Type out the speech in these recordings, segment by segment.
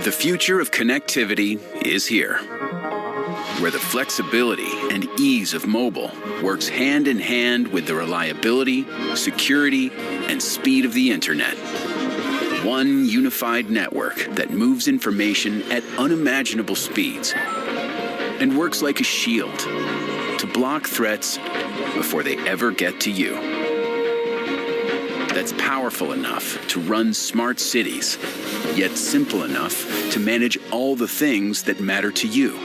The future of connectivity is here, where the flexibility and ease of mobile works hand in hand with the reliability, security, and speed of the internet. One unified network that moves information at unimaginable speeds and works like a shield to block threats before they ever get to you. That's powerful enough to run smart cities, yet simple enough to manage all the things that matter to you.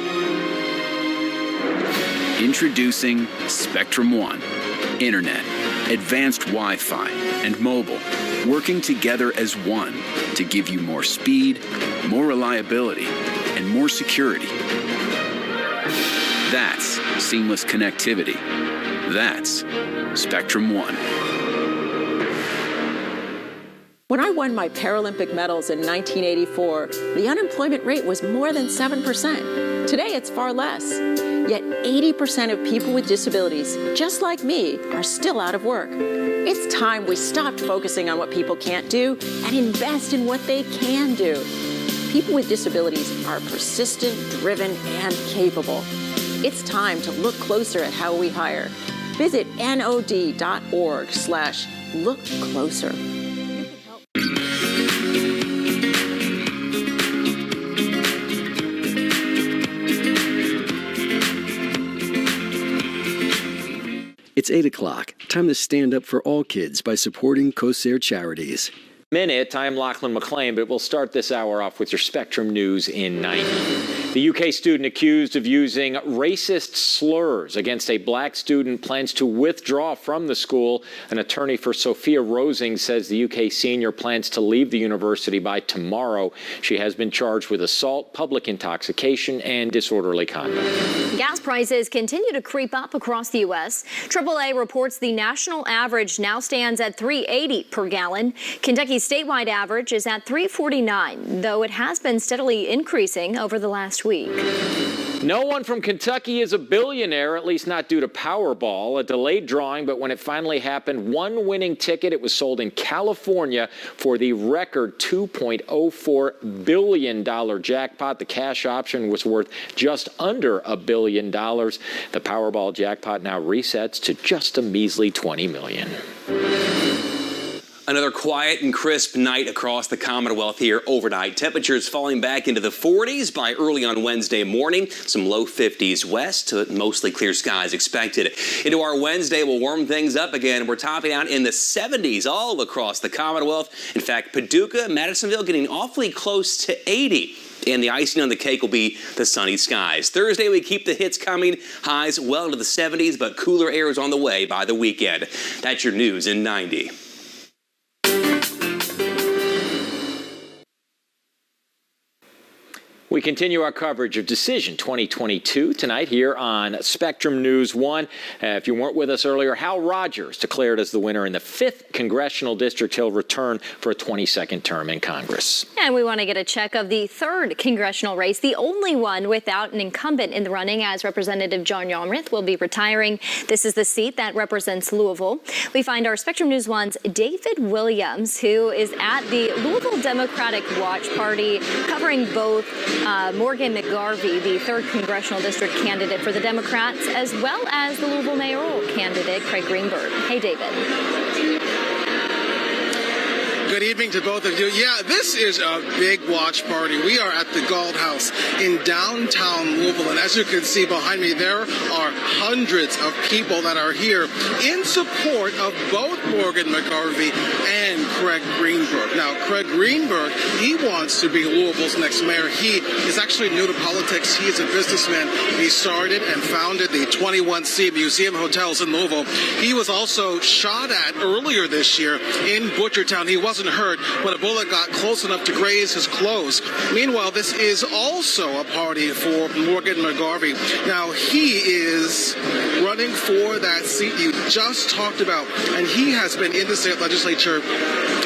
Introducing Spectrum One. Internet, advanced Wi-Fi, and mobile working together as one to give you more speed, more reliability, and more security. That's seamless connectivity. That's Spectrum One. When I won my Paralympic medals in 1984, the unemployment rate was more than 7%. Today, it's far less. Yet 80% of people with disabilities, just like me, are still out of work. It's time we stopped focusing on what people can't do and invest in what they can do. People with disabilities are persistent, driven, and capable. It's time to look closer at how we hire. Visit nod.org/lookcloser. It's 8 o'clock. Time to stand up for all kids by supporting COSAIR Charities. I'm Lachlan McLean, but we'll start this hour off with your Spectrum News in 90. The UK student accused of using racist slurs against a black student plans to withdraw from the school. An attorney for Sophia Rosing says the UK senior plans to leave the university by tomorrow. She has been charged with assault, public intoxication, and disorderly conduct. Gas prices continue to creep up across the U.S. AAA reports the national average now stands at $3.80 per gallon. Kentucky's statewide average is at $3.49, though it has been steadily increasing over the last week. No one from Kentucky is a billionaire, at least not due to Powerball, a delayed drawing, but when it finally happened, one winning ticket, it was sold in California for the record $2.04 billion jackpot. The cash option was worth just under $1 billion. The Powerball jackpot now resets to just a measly $20 million. Another quiet and crisp night across the Commonwealth here overnight. Temperatures falling back into the 40s by early on Wednesday morning. Some low 50s west to mostly clear skies expected. Into our Wednesday, we'll warm things up again. We're topping out in the 70s all across the Commonwealth. In fact, Paducah, Madisonville getting awfully close to 80. And the icing on the cake will be the sunny skies. Thursday, we keep the hits coming. Highs well into the 70s, but cooler air is on the way by the weekend. That's your news in 90. We continue our coverage of Decision 2022 tonight here on Spectrum News 1. If you weren't with us earlier, Hal Rogers declared as the winner in the 5th Congressional District. He'll return for a 22nd term in Congress. And we want to get a check of the 3rd congressional race, the only one without an incumbent in the running, as Representative John Yomrith will be retiring. This is the seat that represents Louisville. We find our Spectrum News 1's David Williams, who is at the Louisville Democratic Watch Party, covering both Morgan McGarvey, the 3rd Congressional District candidate for the Democrats, as well as the Louisville mayoral candidate, Craig Greenberg. Hey, David. Good evening to both of you. Yeah, this is a big watch party. We are at the Galt House in downtown Louisville, and as you can see behind me, there are hundreds of people that are here in support of both Morgan McGarvey and Craig Greenberg. Now, Craig Greenberg, he wants to be Louisville's next mayor. He is actually new to politics. He is a businessman. He started and founded the 21C Museum Hotels in Louisville. He was also shot at earlier this year in Butchertown. He wasn't hurt when a bullet got close enough to graze his clothes. Meanwhile, this is also a party for Morgan McGarvey. Now, he is running for that seat you just talked about, and he has been in the state legislature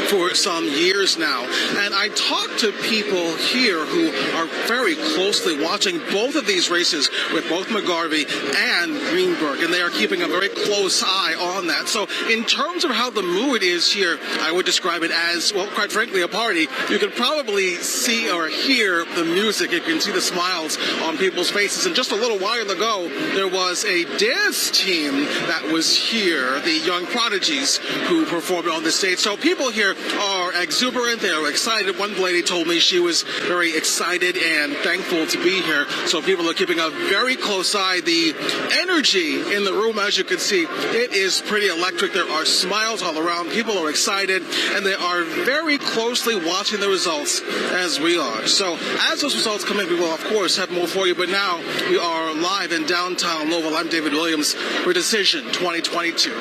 for some years now. And I talked to people here who are very closely watching both of these races with both McGarvey and Greenberg, and they are keeping a very close eye on that. So in terms of how the mood is here, I would describe it as, well, quite frankly, a party. You can probably see or hear the music. You can see the smiles on people's faces. And just a little while ago, there was a dance team that was here, the Young Prodigies, who performed on the stage. So people here are exuberant. They are excited. One lady told me she was very excited and thankful to be here. So people are keeping a very close eye. The energy in the room, as you can see, it is pretty electric. There are smiles all around. People are excited, and they are very closely watching the results as we are. So as those results come in, we will, of course, have more for you. But now we are live in downtown Louisville. I'm David Williams for Decision 2022.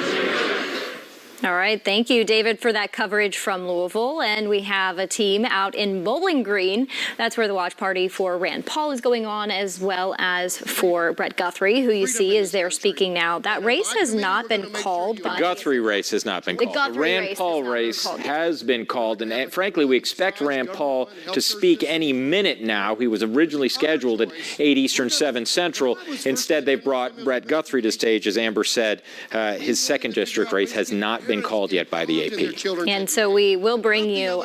All right. Thank you, David, for that coverage from Louisville. And we have a team out in Bowling Green. That's where the watch party for Rand Paul is going on, as well as for Brett Guthrie, who you see is there speaking now. That race has not been called by... The Guthrie race has not been called. The Rand Paul race has been called. And frankly, we expect Rand Paul to speak any minute now. He was originally scheduled at 8 Eastern, 7 Central. Instead, they've brought Brett Guthrie to stage. As Amber said, his second district race has not been called yet by the AP. And so we will bring you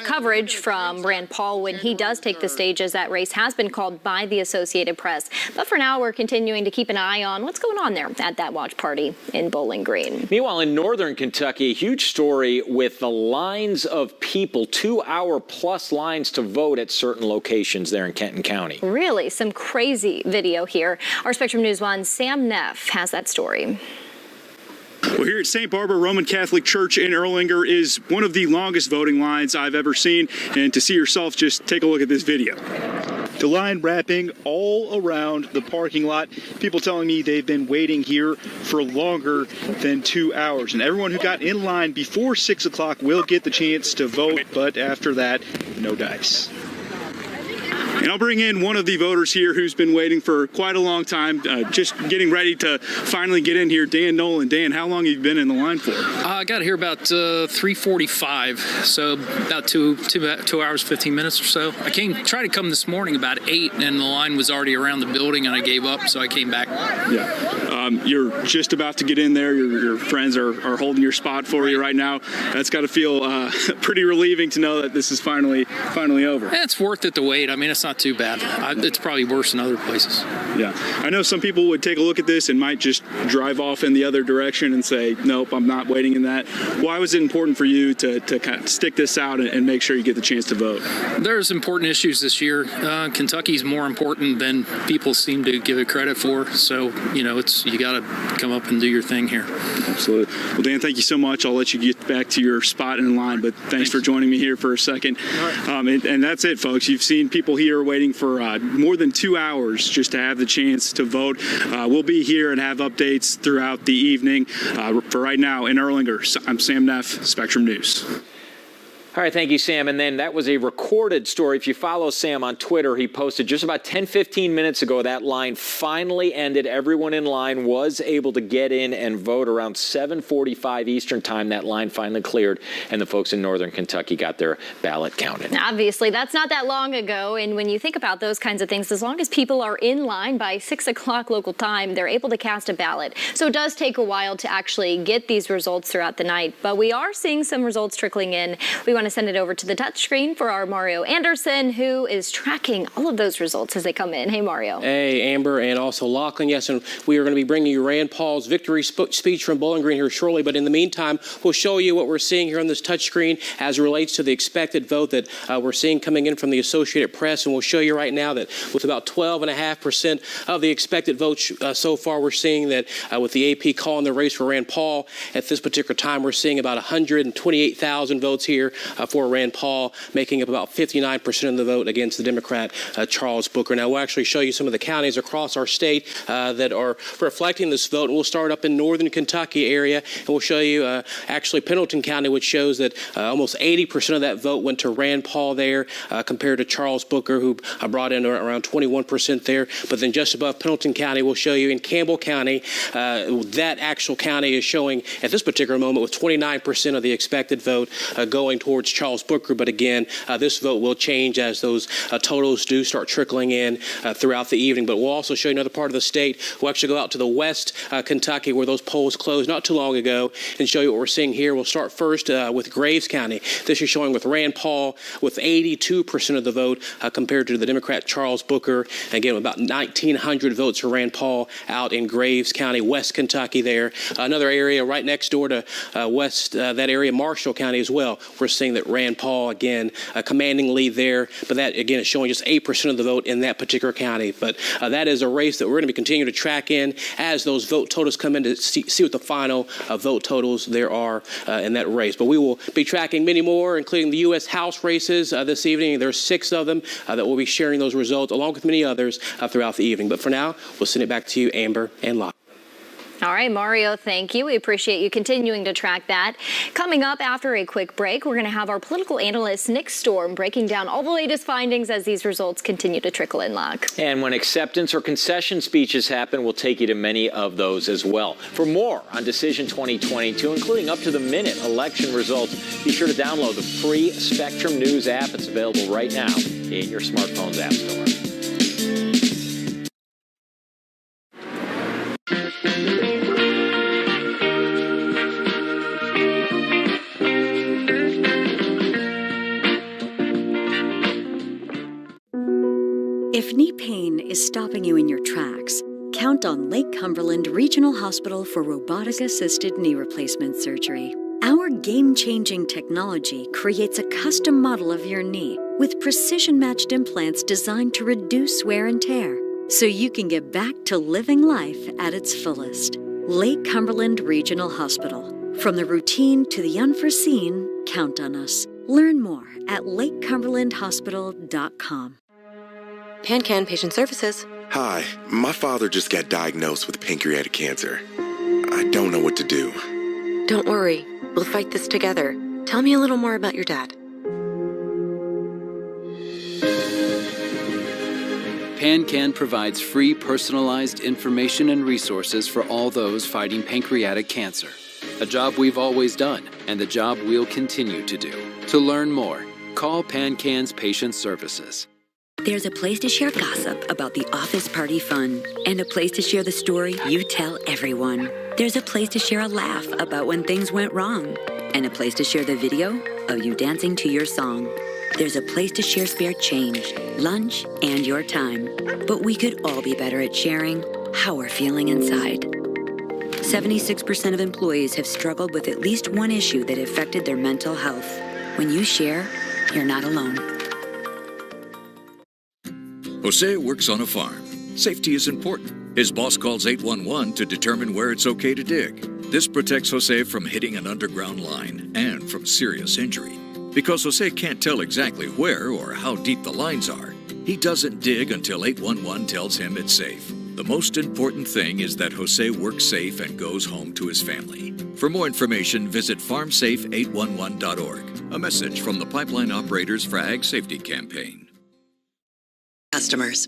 coverage from Rand Paul when he does take the stage, as that race has been called by the Associated Press. But for now, we're continuing to keep an eye on what's going on there at that watch party in Bowling Green. Meanwhile, in northern Kentucky, a huge story with the lines of people, 2-hour-plus lines to vote at certain locations there in Kenton County. Really, some crazy video here. Our Spectrum News 1's Sam Neff has that story. Well, here at St. Barbara Roman Catholic Church in Erlanger is one of the longest voting lines I've ever seen. And to see yourself, just take a look at this video. The line wrapping all around the parking lot. People telling me they've been waiting here for longer than 2 hours. And everyone who got in line before 6 o'clock will get the chance to vote. But after that, no dice. And I'll bring in one of the voters here who's been waiting for quite a long time, just getting ready to finally get in here. Dan Nolan. Dan, how long have you been in the line for? I got here about 3:45, so about two hours, 15 minutes or so. I tried to come this morning about 8, and the line was already around the building, and I gave up, so I came back. Yeah. You're just about to get in there. Your friends are holding your spot for you right now. That's got to feel pretty relieving to know that this is finally over. It's worth it to wait. I mean, it's not too bad. It's probably worse in other places. Yeah. I know some people would take a look at this and might just drive off in the other direction and say, nope, I'm not waiting in that. Why was it important for you to kind of stick this out and make sure you get the chance to vote? There's important issues this year. Kentucky's more important than people seem to give it credit for. So, you got to come up and do your thing here. Absolutely. Well, Dan, thank you so much. I'll let you get back to your spot in line, but thanks for joining me here for a second. And that's it, folks. You've seen people here waiting for more than 2 hours just to have the chance to vote. We'll be here and have updates throughout the evening. For right now in Erlanger, I'm Sam Neff, Spectrum News. All right, thank you, Sam. And then that was a recorded story. If you follow Sam on Twitter, he posted just about 10-15 minutes ago. That line finally ended. Everyone in line was able to get in and vote around 7:45 Eastern time. That line finally cleared, and the folks in northern Kentucky got their ballot counted. Obviously, that's not that long ago. And when you think about those kinds of things, as long as people are in line by 6 o'clock local time, they're able to cast a ballot. So it does take a while to actually get these results throughout the night. But we are seeing some results trickling in. We want to send it over to the touchscreen for our Mario Anderson, who is tracking all of those results as they come in. Hey, Mario. Hey, Amber, and also Lachlan. Yes, and we are going to be bringing you Rand Paul's victory speech from Bowling Green here shortly. But in the meantime, we'll show you what we're seeing here on this touchscreen as it relates to the expected vote that we're seeing coming in from the Associated Press. And we'll show you right now that with about 12.5% of the expected votes so far, we're seeing that with the AP calling the race for Rand Paul at this particular time, we're seeing about 128,000 votes here for Rand Paul, making up about 59% of the vote against the Democrat Charles Booker. Now, we'll actually show you some of the counties across our state that are reflecting this vote. And we'll start up in northern Kentucky area, and we'll show you actually Pendleton County, which shows that almost 80% of that vote went to Rand Paul there compared to Charles Booker, who brought in around 21% there. But then just above Pendleton County, we'll show you in Campbell County, that actual county is showing at this particular moment with 29% of the expected vote going towards towards Charles Booker. But again, this vote will change as those totals do start trickling in throughout the evening. But we'll also show you another part of the state. We'll actually go out to the West Kentucky, where those polls closed not too long ago, and show you what we're seeing here. We'll start first with Graves County. This is showing with Rand Paul with 82% of the vote compared to the Democrat Charles Booker. Again, about 1,900 votes for Rand Paul out in Graves County, West Kentucky there. Another area right next door to that area, Marshall County as well. We're seeing that Rand Paul, again, a commanding lead there. But that, again, is showing just 8% of the vote in that particular county. But that is a race that we're going to be continuing to track in as those vote totals come in to see what the final vote totals there are in that race. But we will be tracking many more, including the U.S. House races this evening. There's 6 of them that we'll be sharing those results, along with many others throughout the evening. But for now, we'll send it back to you, Amber and Locke. All right, Mario, thank you. We appreciate you continuing to track that. Coming up after a quick break, we're going to have our political analyst, Nick Storm, breaking down all the latest findings as these results continue to trickle in, Locke. And when acceptance or concession speeches happen, we'll take you to many of those as well. For more on Decision 2022, including up-to-the-minute election results, be sure to download the free Spectrum News app. It's available right now in your smartphone's app store. If knee pain is stopping you in your tracks, count on Lake Cumberland Regional Hospital for robotic-assisted knee replacement surgery. Our game-changing technology creates a custom model of your knee with precision-matched implants designed to reduce wear and tear, so you can get back to living life at its fullest. Lake Cumberland Regional Hospital. From the routine to the unforeseen, count on us. Learn more at lakecumberlandhospital.com. PanCan Patient Services. Hi, my father just got diagnosed with pancreatic cancer. I don't know what to do. Don't worry, we'll fight this together. Tell me a little more about your dad. PanCan provides free personalized information and resources for all those fighting pancreatic cancer. A job we've always done and the job we'll continue to do. To learn more, call PanCan's Patient Services. There's a place to share gossip about the office party fun, and a place to share the story you tell everyone. There's a place to share a laugh about when things went wrong, and a place to share the video of you dancing to your song. There's a place to share spare change, lunch, and your time. But we could all be better at sharing how we're feeling inside. 76% of employees have struggled with at least one issue that affected their mental health. When you share, you're not alone. Jose works on a farm. Safety is important. His boss calls 811 to determine where it's okay to dig. This protects Jose from hitting an underground line and from serious injury. Because Jose can't tell exactly where or how deep the lines are, he doesn't dig until 811 tells him it's safe. The most important thing is that Jose works safe and goes home to his family. For more information, visit farmsafe811.org. A message from the Pipeline Operators for Ag Safety Campaign. Customers.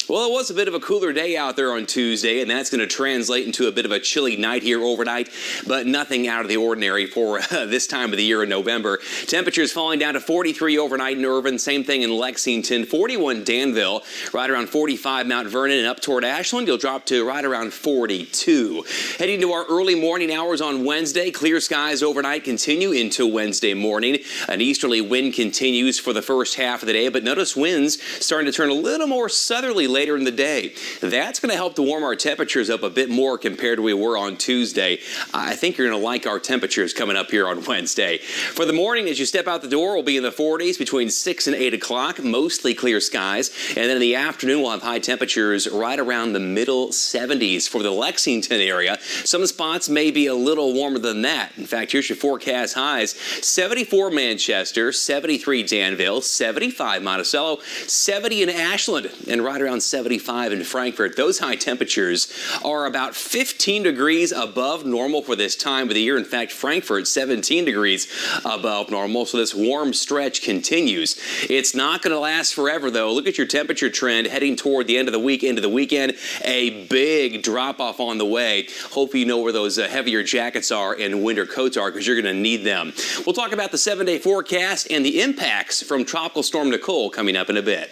Well, it was a bit of a cooler day out there on Tuesday, and that's going to translate into a bit of a chilly night here overnight, but nothing out of the ordinary for this time of the year in November. Temperatures falling down to 43 overnight in Irvine, same thing in Lexington, 41 Danville, right around 45 Mount Vernon, and up toward Ashland, you'll drop to right around 42. Heading to our early morning hours on Wednesday, clear skies overnight continue into Wednesday morning. An easterly wind continues for the first half of the day, but notice winds starting to turn a little more southerly later in the day. That's going to help to warm our temperatures up a bit more compared to where we were on Tuesday. I think you're going to like our temperatures coming up here on Wednesday. For the morning, as you step out the door, we'll be in the 40s between 6 and 8 o'clock, mostly clear skies. And then in the afternoon, we'll have high temperatures right around the middle 70s for the Lexington area. Some spots may be a little warmer than that. In fact, here's your forecast highs. 74 Manchester, 73 Danville, 75 Monticello, 70 in Ashland, and right around 75 in Frankfurt. Those high temperatures are about 15 degrees above normal for this time of the year. In fact, Frankfurt 17 degrees above normal. So this warm stretch continues. It's not going to last forever, though. Look at your temperature trend heading toward the end of the week, into the weekend. A big drop off on the way. Hope you know where those heavier jackets are and winter coats are, because you're going to need them. We'll talk about the 7-day forecast and the impacts from Tropical Storm Nicole coming up in a bit.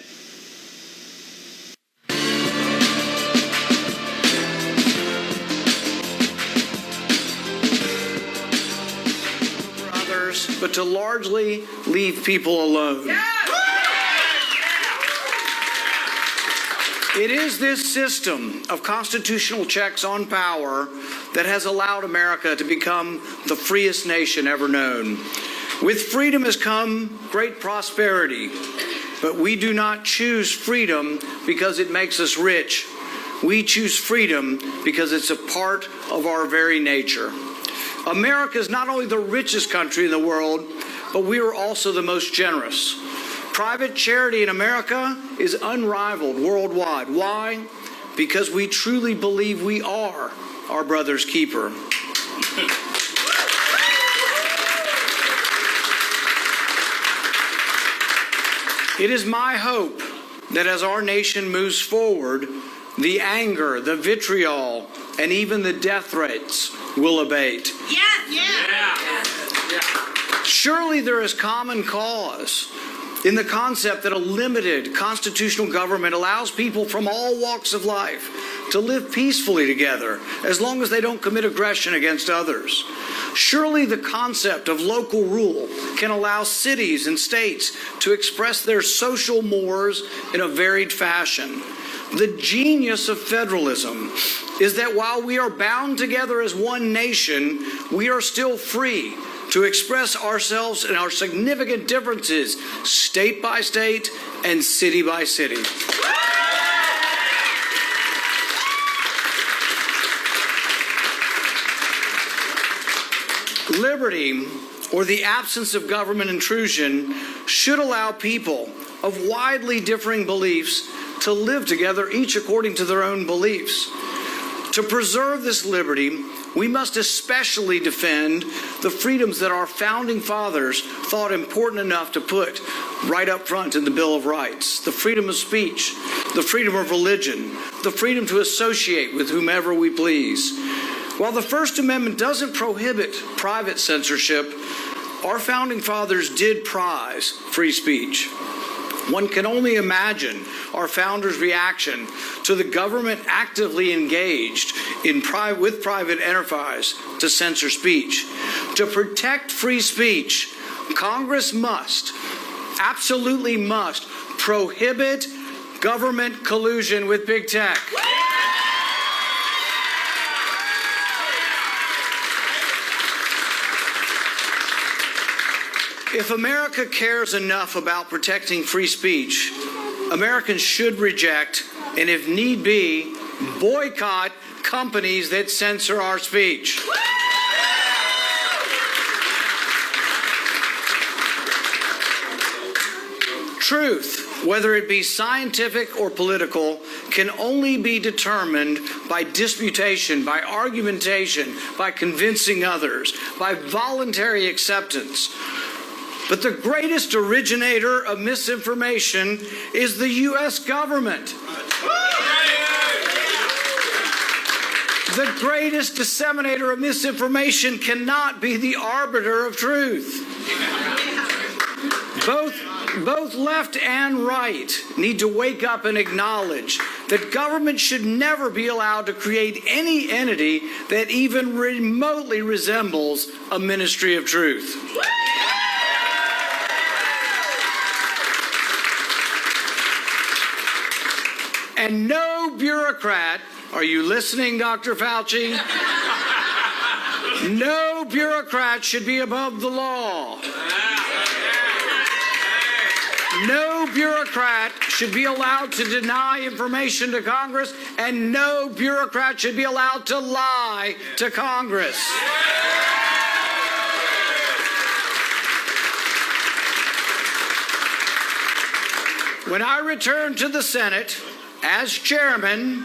But to largely leave people alone. Yeah. It is this system of constitutional checks on power that has allowed America to become the freest nation ever known. With freedom has come great prosperity, but we do not choose freedom because it makes us rich. We choose freedom because it's a part of our very nature. America is not only the richest country in the world, but we are also the most generous. Private charity in America is unrivaled worldwide. Why? Because we truly believe we are our brother's keeper. It is my hope that as our nation moves forward, the anger, the vitriol, and even the death threats will abate. Surely there is common cause in the concept that a limited constitutional government allows people from all walks of life to live peacefully together as long as they don't commit aggression against others. Surely the concept of local rule can allow cities and states to express their social mores in a varied fashion. The genius of federalism is that while we are bound together as one nation, we are still free to express ourselves and our significant differences state by state and city by city. Liberty, or the absence of government intrusion, should allow people of widely differing beliefs to live together, each according to their own beliefs. To preserve this liberty, we must especially defend the freedoms that our founding fathers thought important enough to put right up front in the Bill of Rights. The freedom of speech, the freedom of religion, the freedom to associate with whomever we please. While the First Amendment doesn't prohibit private censorship, our founding fathers did prize free speech. One can only imagine our founders' reaction to the government actively engaged with private enterprise to censor speech. To protect free speech, Congress must, absolutely must, prohibit government collusion with big tech. If America cares enough about protecting free speech, Americans should reject, and if need be, boycott companies that censor our speech. Truth, whether it be scientific or political, can only be determined by disputation, by argumentation, by convincing others, by voluntary acceptance. But the greatest originator of misinformation is the U.S. government. The greatest disseminator of misinformation cannot be the arbiter of truth. Both left and right need to wake up and acknowledge that government should never be allowed to create any entity that even remotely resembles a ministry of truth. And no bureaucrat, are you listening, Dr. Fauci? No bureaucrat should be above the law. No bureaucrat should be allowed to deny information to Congress, and no bureaucrat should be allowed to lie to Congress. When I return to the Senate, as chairman,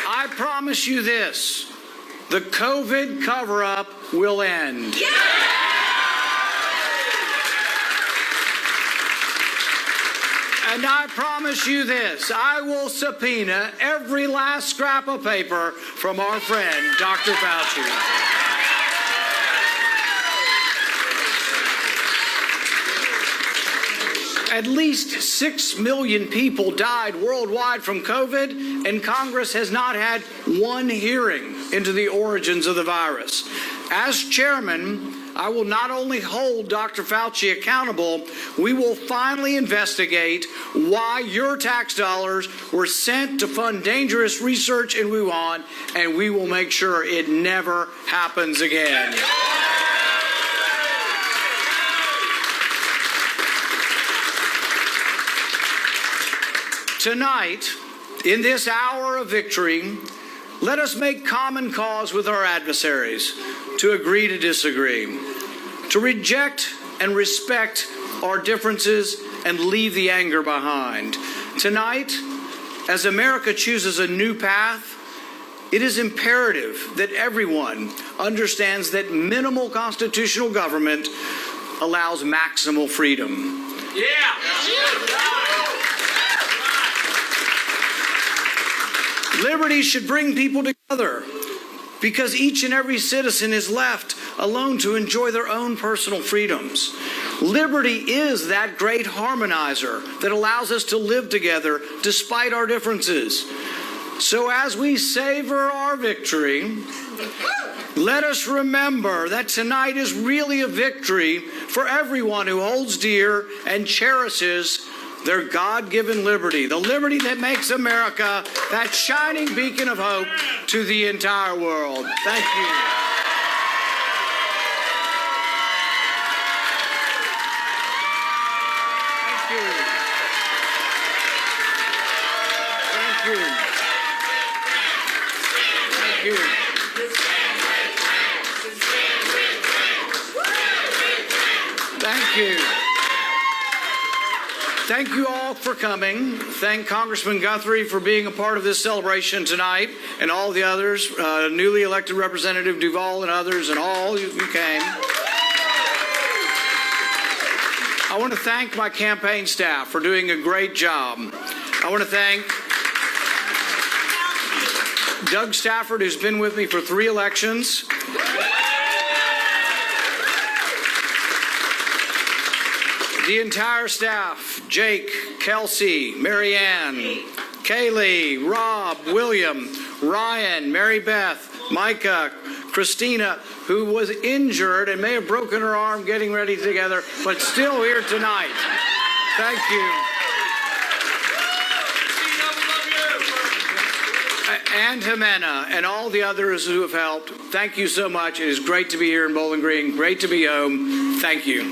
I promise you this, the COVID cover-up will end. And I promise you this, I will subpoena every last scrap of paper from our friend, Dr. Fauci. At least 6 million people died worldwide from COVID, and Congress has not had one hearing into the origins of the virus. As chairman, I will not only hold Dr. Fauci accountable, we will finally investigate why your tax dollars were sent to fund dangerous research in Wuhan, and we will make sure it never happens again. Tonight, in this hour of victory, let us make common cause with our adversaries to agree to disagree, to reject and respect our differences and leave the anger behind. Tonight, as America chooses a new path, it is imperative that everyone understands that minimal constitutional government allows maximal freedom. Liberty should bring people together because each and every citizen is left alone to enjoy their own personal freedoms. Liberty is that great harmonizer that allows us to live together despite our differences. So as we savor our victory, let us remember that tonight is really a victory for everyone who holds dear and cherishes their God-given liberty, the liberty that makes America that shining beacon of hope to the entire world. Thank you. Thank you. Thank you all for coming. Thank Congressman Guthrie for being a part of this celebration tonight, and all the others, newly elected Representative Duvall and others, and all you came. I want to thank my campaign staff for doing a great job. I want to thank Doug Stafford, who's been with me for 3 elections. The entire staff, Jake, Kelsey, Marianne, Kaylee, Rob, William, Ryan, Mary Beth, Micah, Christina, who was injured and may have broken her arm getting ready together, but still here tonight. Thank you. And Jimena and all the others who have helped. Thank you so much. It is great to be here in Bowling Green. Great to be home. Thank you.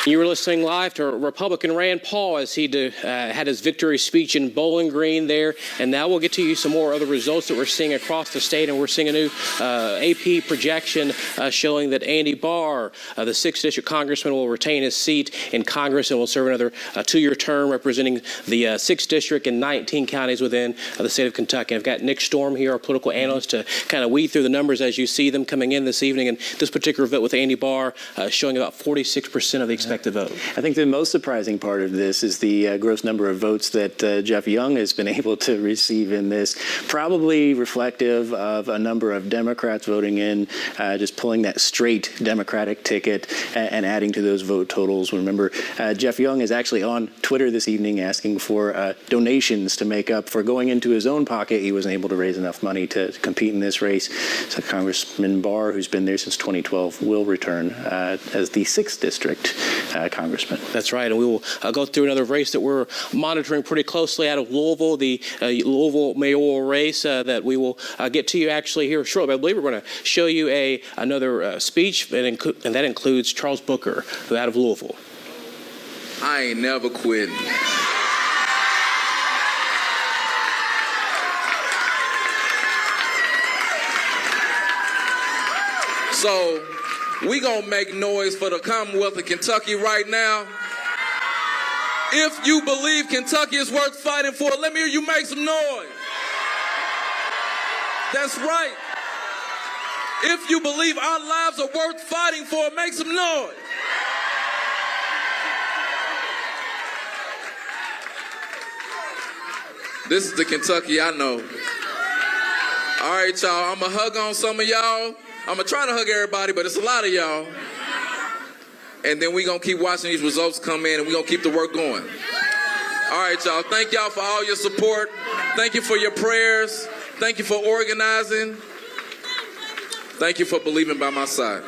You were listening live to Republican Rand Paul as he had his victory speech in Bowling Green there. And now we'll get to you some more other results that we're seeing across the state. And we're seeing a new AP projection showing that Andy Barr, the 6th District Congressman, will retain his seat in Congress and will serve another 2-year term representing the 6th District and 19 counties within the state of Kentucky. I've got Nick Storm here, our political analyst, to kind of weed through the numbers as you see them coming in this evening. And this particular vote with Andy Barr showing about 46% of the expected vote. I think the most surprising part of this is the gross number of votes that Jeff Young has been able to receive in this, probably reflective of a number of Democrats voting in, just pulling that straight Democratic ticket and adding to those vote totals. Remember, Jeff Young is actually on Twitter this evening asking for donations to make up for going into his own pocket. He wasn't able to raise enough money to compete in this race. So Congressman Barr, who's been there since 2012, will return as the 6th District Congressman. That's right, and we will go through another race that we're monitoring pretty closely out of Louisville, the Louisville mayoral race that we will get to you actually here shortly. But I believe we're going to show you another speech, and that includes Charles Booker, who out of Louisville. I ain't never quitting. So we gonna make noise for the Commonwealth of Kentucky right now. If you believe Kentucky is worth fighting for, let me hear you make some noise. That's right. If you believe our lives are worth fighting for, make some noise. This is the Kentucky I know. All right, y'all, I'm going to hug on some of y'all. I'm going to try to hug everybody, but it's a lot of y'all. And then we're going to keep watching these results come in, and we're going to keep the work going. All right, y'all, thank y'all for all your support. Thank you for your prayers. Thank you for organizing. Thank you for believing by my side.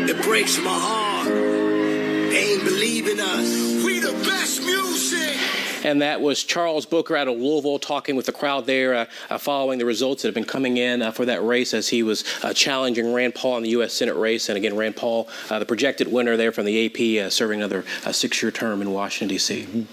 It breaks my heart. They ain't believing us. We the best music. And that was Charles Booker out of Louisville talking with the crowd there following the results that have been coming in for that race as he was challenging Rand Paul in the U.S. Senate race. And again, Rand Paul, the projected winner there from the AP, serving another 6-year term in Washington, D.C.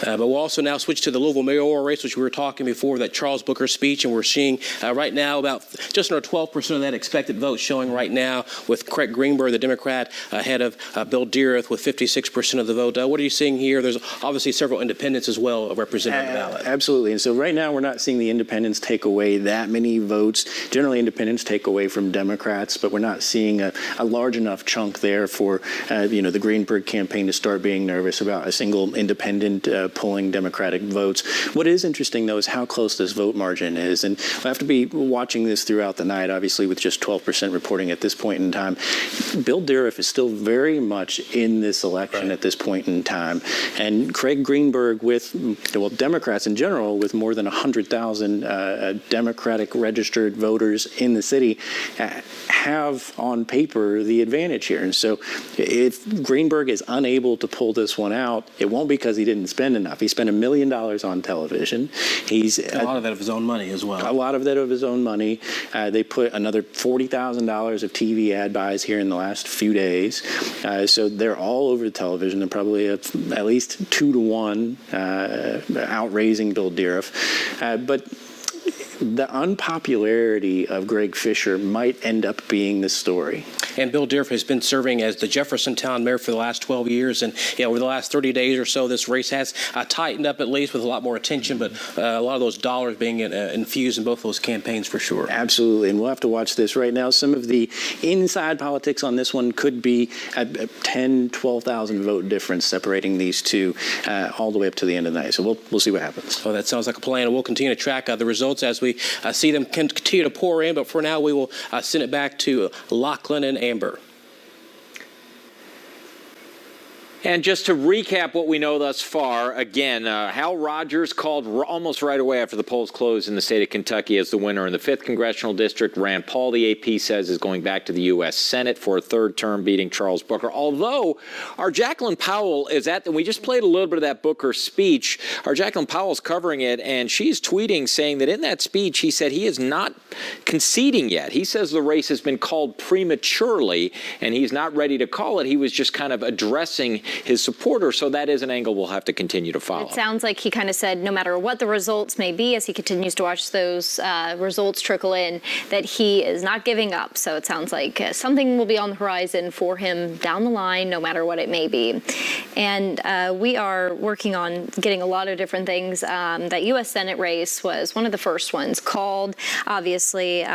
But we'll also now switch to the Louisville mayoral race, which we were talking before, that Charles Booker speech. And we're seeing right now about just under 12% of that expected vote showing right now with Craig Greenberg, the Democrat, ahead of Bill Deareth with 56% of the vote. What are you seeing here? There's obviously several independents as well represented on the ballot. Absolutely. And so right now we're not seeing the independents take away that many votes. Generally, independents take away from Democrats, but we're not seeing a large enough chunk there for the Greenberg campaign to start being nervous about a single independent pulling Democratic votes. What is interesting, though, is how close this vote margin is. And we'll have to be watching this throughout the night, obviously, with just 12% reporting at this point in time. Bill Deareth is still very much in this election at this point in time. And Craig Greenberg, with Democrats in general, with more than 100,000 Democratic registered voters in the city, have on paper the advantage here. And so if Greenberg is unable to pull this one out, it won't be because he didn't spend enough. He spent $1 million on television. He's a lot of that of his own money as well. A lot of that of his own money. They put another $40,000 of TV ad buys here in the last few days. So they're all over the television. They're probably at least 2-to-1 outraising Bill Deareth. But the unpopularity of Greg Fisher might end up being the story. And Bill Deareth has been serving as the Jeffersontown mayor for the last 12 years. And over the last 30 days or so, this race has tightened up, at least with a lot more attention, but a lot of those dollars being infused in both those campaigns for sure. Absolutely. And we'll have to watch this right now. Some of the inside politics on this one could be a 10, 12,000 vote difference separating these two all the way up to the end of the night. So we'll see what happens. Well, that sounds like a plan. And we'll continue to track the results as we see them continue to pour in. But for now, we will send it back to Lachlan and Amber. And just to recap what we know thus far, again, Hal Rogers called almost right away after the polls closed in the state of Kentucky as the winner in the 5th congressional district. Rand Paul, the AP says, is going back to the U.S. Senate for a third term, beating Charles Booker. Although our Jacqueline Powell is we just played a little bit of that Booker speech. Our Jacqueline Powell's covering it, and she's tweeting saying that in that speech, he said he is not conceding yet. He says the race has been called prematurely, and he's not ready to call it. He was just kind of addressing his supporters, so that is an angle we'll have to continue to follow. It sounds like he kind of said no matter what the results may be, as he continues to watch those results trickle in, that he is not giving up. So it sounds like something will be on the horizon for him down the line, no matter what it may be. And we are working on getting a lot of different things. That U.S. Senate race was one of the first ones called, obviously.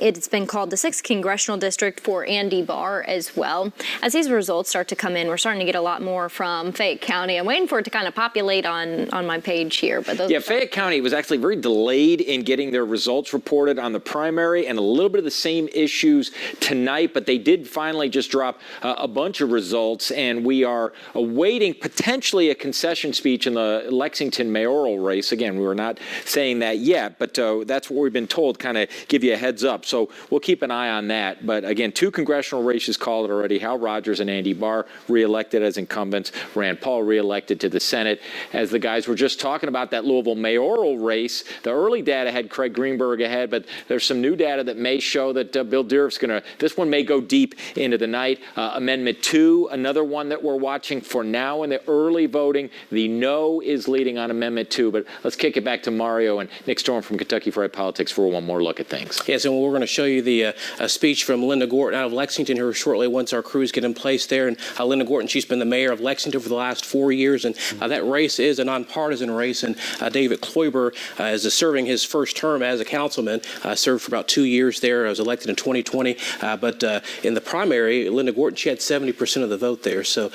It's been called the 6th congressional district for Andy Barr as well. As these results start to come in, we're starting to get a lot more from Fayette County. I'm waiting for it to kind of populate on my page here. But those Fayette County was actually very delayed in getting their results reported on the primary, and a little bit of the same issues tonight, but they did finally just drop a bunch of results, and we are awaiting potentially a concession speech in the Lexington mayoral race. Again, we were not saying that yet, but that's what we've been told, kind of give you a heads up. So we'll keep an eye on that. But again, 2 congressional races called already. Hal Rogers and Andy Barr reelected as incumbents. Rand Paul reelected to the Senate. As the guys were just talking about that Louisville mayoral race, the early data had Craig Greenberg ahead, but there's some new data that may show that Bill Duriff's going to, this one may go deep into the night. Amendment 2, another one that we're watching for now in the early voting. The no is leading on Amendment 2, but let's kick it back to Mario and Nick Storm from Kentucky Fried Politics for one more look at things. Yes, and we're going to show you the speech from Linda Gorton out of Lexington here shortly once our crews get in place there. And Linda Gorton, she's been the mayor of Lexington for the last 4 years, and that race is a nonpartisan race. And David Kloiber is serving his first term as a councilman, served for about 2 years there. I was elected in 2020, but in the primary, Linda Gorton, she had 70% of the vote there. So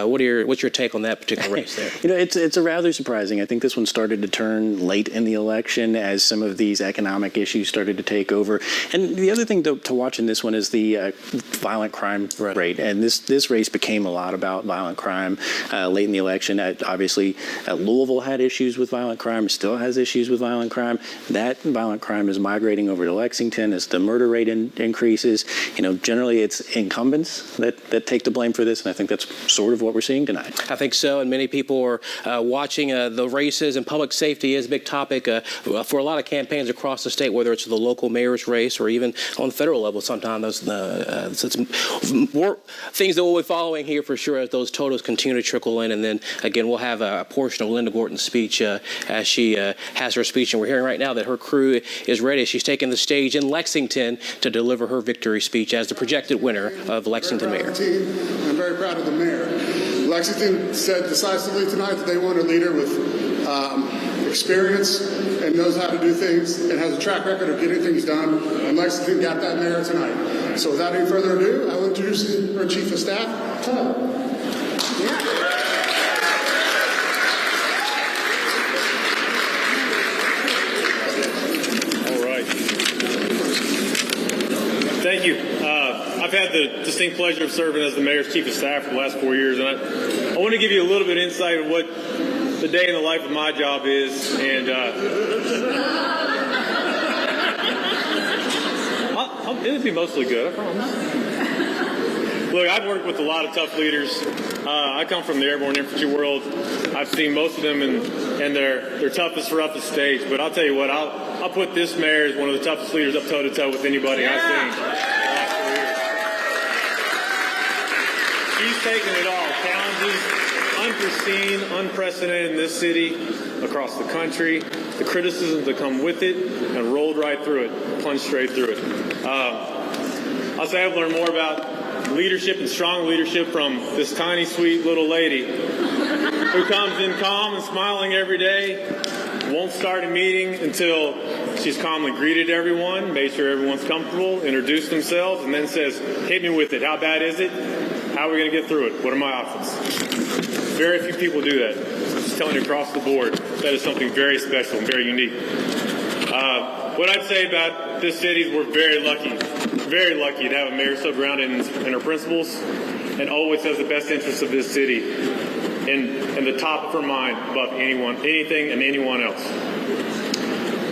what's your take on that particular race there? You know, it's a rather surprising. I think this one started to turn late in the election as some of these economic issues started to take over. And the other thing to watch in this one is the violent crime rate. And this race became a lot about violent crime late in the election. Obviously, Louisville had issues with violent crime, still has issues with violent crime. That violent crime is migrating over to Lexington as the murder rate increases. You know, generally it's incumbents that take the blame for this, and I think that's sort of what we're seeing tonight. I think so, and many people are watching the races, and public safety is a big topic for a lot of campaigns across the state, whether it's the local mayor's race or even on the federal level. Sometimes those more things that we'll be following here for sure as those totals continue to trickle in. And then again, we'll have a portion of Linda Gorton's speech as she has her speech, and we're hearing right now that her crew is ready. She's taking the stage in Lexington to deliver her victory speech as the projected winner of Lexington mayor. I'm very proud of the mayor. Lexington said decisively tonight that they want a leader with experience and knows how to do things and has a track record of getting things done, and Lexington got that mayor tonight. So without any further ado, I will introduce our chief of staff, Todd. Thank you. I've had the distinct pleasure of serving as the mayor's chief of staff for the last 4 years, and I want to give you a little bit of insight of what the day in the life of my job is, and it'll be mostly good, I promise. Look, I've worked with a lot of tough leaders. I come from the airborne infantry world. I've seen most of them and their toughest for up the stage, but I'll tell you what, I'll put this mayor as one of the toughest leaders up toe-to-toe with anybody I've seen. She's taken it all. Challenges, unforeseen, unprecedented in this city, across the country, the criticisms that come with it, and rolled right through it, plunged straight through it. I'll say I've learned more about leadership and strong leadership from this tiny, sweet little lady who comes in calm and smiling every day, won't start a meeting until she's calmly greeted everyone, made sure everyone's comfortable, introduced themselves, and then says, hit me with it. How bad is it? How are we going to get through it? What are my options? Very few people do that. Just telling you across the board, that is something very special and very unique. What I'd say about this city is we're very lucky to have a mayor so grounded in her principles and always has the best interests of this city in the top of her mind above anything and anyone else.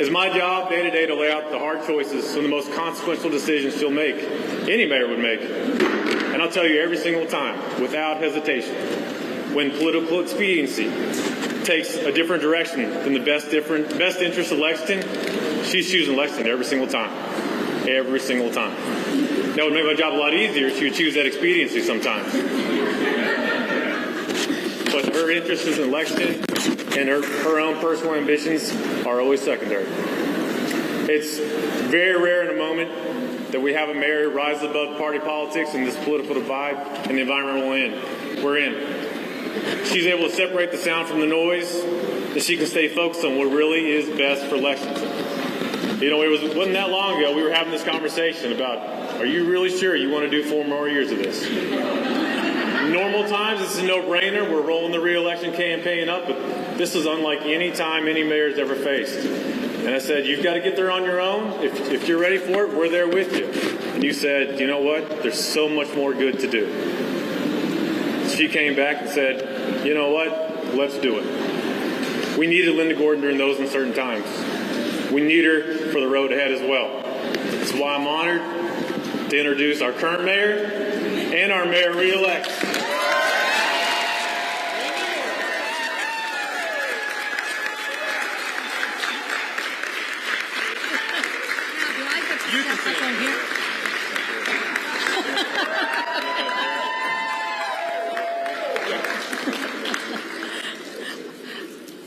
It's my job day to day to lay out the hard choices, some of the most consequential decisions she'll make, any mayor would make. And I'll tell you every single time, without hesitation, when political expediency takes a different direction than the best interest of Lexington, she's choosing Lexington every single time. Every single time. That would make my job a lot easier if she would choose that expediency sometimes. But her interests in Lexington and her own personal ambitions are always secondary. It's very rare in a moment that we have a mayor who rises above party politics and this political divide and the environment we're in. She's able to separate the sound from the noise, that she can stay focused on what really is best for Lexington. You know, it wasn't that long ago we were having this conversation about, are you really sure you want to do 4 more years of this? Normal times, this is a no-brainer. We're rolling the re-election campaign up, but this is unlike any time any mayor's ever faced. And I said, you've got to get there on your own. If you're ready for it, we're there with you. And you said, you know what? There's so much more good to do. She came back and said, you know what? Let's do it. We needed Linda Gorton during those uncertain times. We need her for the road ahead as well. That's why I'm honored to introduce our current mayor and our mayor re-elect.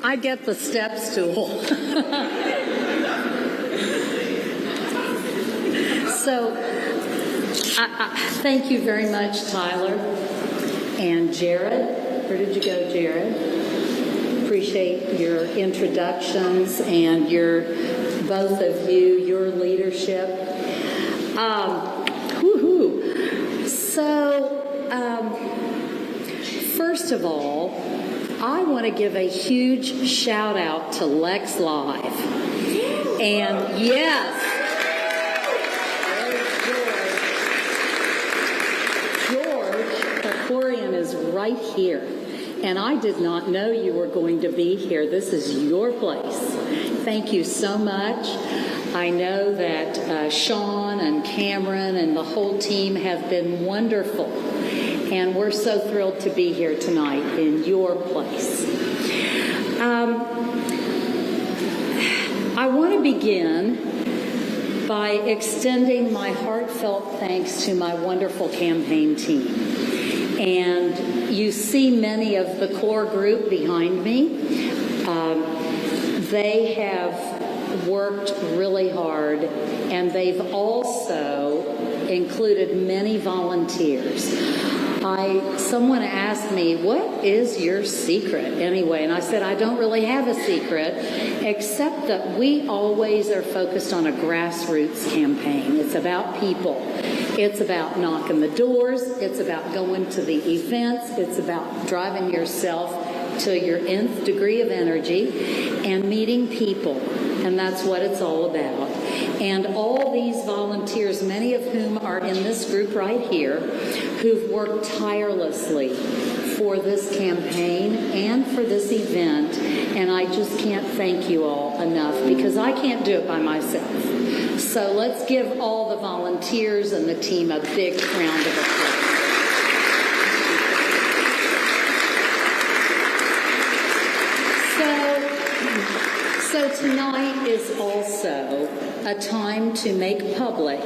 I get the step stool. So, thank you very much, Tyler and Jared. Where did you go, Jared? Appreciate your introductions and both of you, your leadership. First of all, I want to give a huge shout out to Lex Live. And yes, George Aquarian is right here. And I did not know you were going to be here. This is your place. Thank you so much. I know that Sean and Cameron and the whole team have been wonderful. And we're so thrilled to be here tonight in your place. I want to begin by extending my heartfelt thanks to my wonderful campaign team. And you see many of the core group behind me. They have worked really hard, and they've also included many volunteers. Someone asked me, what is your secret anyway? And I said, I don't really have a secret, except that we always are focused on a grassroots campaign. It's about people. It's about knocking the doors. It's about going to the events. It's about driving yourself to your nth degree of energy and meeting people. And that's what it's all about. And all these volunteers, many of whom are in this group right here, who've worked tirelessly for this campaign and for this event. And I just can't thank you all enough, because I can't do it by myself. So let's give all the volunteers and the team a big round of applause. So tonight is also a time to make public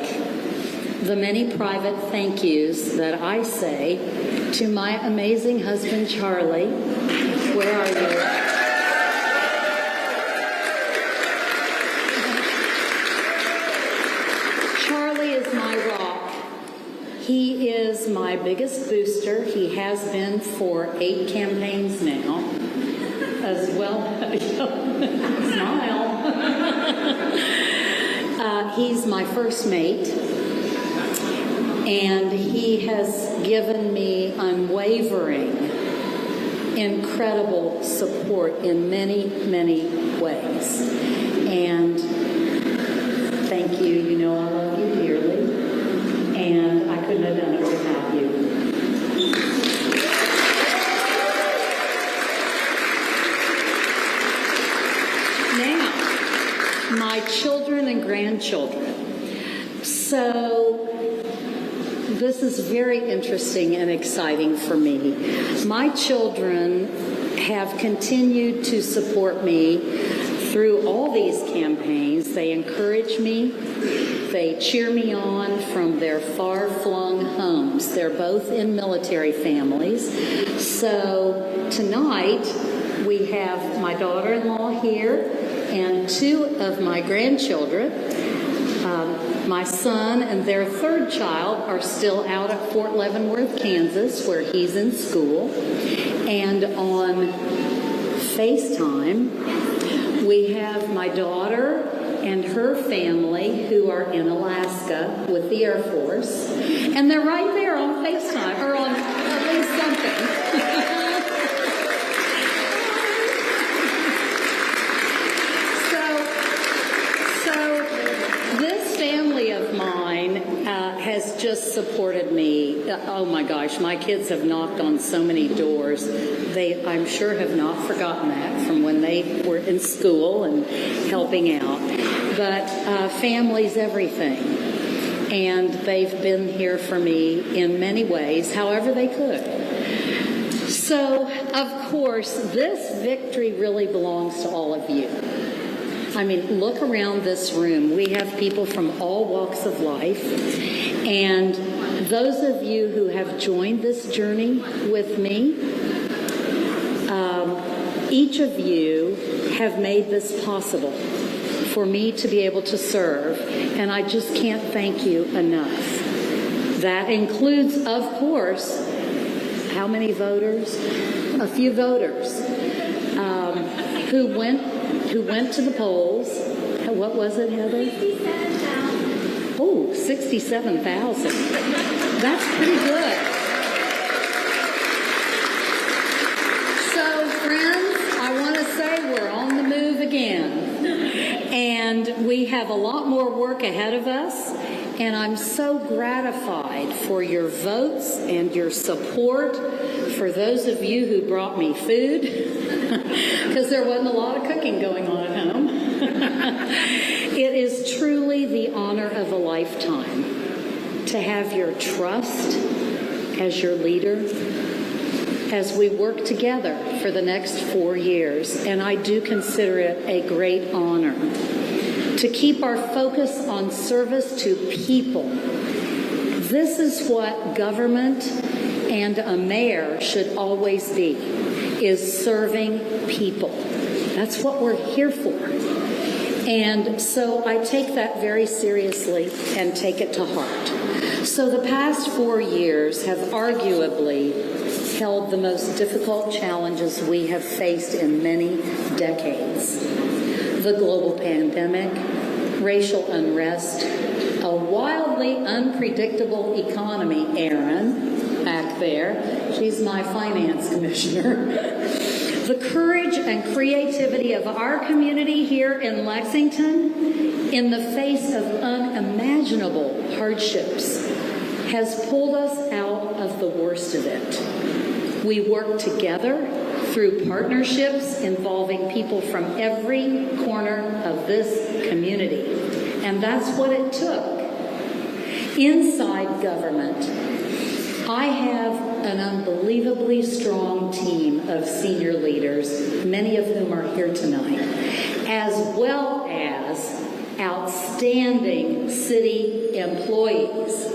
the many private thank yous that I say to my amazing husband, Charlie. Where are you? Charlie is my rock. He is my biggest booster. He has been for 8 campaigns now, as well. Smile. He's my first mate, and he has given me unwavering, incredible support in many, many ways. And thank you. You know I love you dearly, and I couldn't have done it without you. My children and grandchildren. So this is very interesting and exciting for me. My children have continued to support me through all these campaigns. They encourage me. They cheer me on from their far-flung homes. They're both in military families. So tonight we have my daughter-in-law here and 2 of my grandchildren. My son and their 3rd child are still out at Fort Leavenworth, Kansas, where he's in school. And on FaceTime, we have my daughter and her family who are in Alaska with the Air Force. And they're right there on FaceTime, or on at least something. Has just supported me. Oh my gosh, my kids have knocked on so many doors. They, I'm sure, have not forgotten that from when they were in school and helping out. but family's everything. And they've been here for me in many ways, however they could. So, of course, this victory really belongs to all of you. I mean, look around this room. We have people from all walks of life. And those of you who have joined this journey with me, each of you have made this possible for me to be able to serve, and I just can't thank you enough. That includes, of course, how many voters? A few voters who went to the polls. What was it, Heather? 67,000. Oh, 67,000. That's pretty good. So, friends, I want to say we're on the move again. And we have a lot more work ahead of us. And I'm so gratified for your votes and your support, for those of you who brought me food, because there wasn't a lot of cooking going on at home. It is truly the honor of a lifetime to have your trust as your leader as we work together for the next 4 years. And I do consider it a great honor to keep our focus on service to people. This is what government and a mayor should always be, is serving people. That's what we're here for. And so I take that very seriously and take it to heart. So the past 4 years have arguably held the most difficult challenges we have faced in many decades. The global pandemic, racial unrest, a wildly unpredictable economy. Erin, back there, she's my finance commissioner. The courage and creativity of our community here in Lexington, in the face of unimaginable hardships, has pulled us out of the worst of it. We work together through partnerships involving people from every corner of this community. And that's what it took. Inside government, I have an unbelievably strong team of senior leaders, many of whom are here tonight, as well as outstanding city employees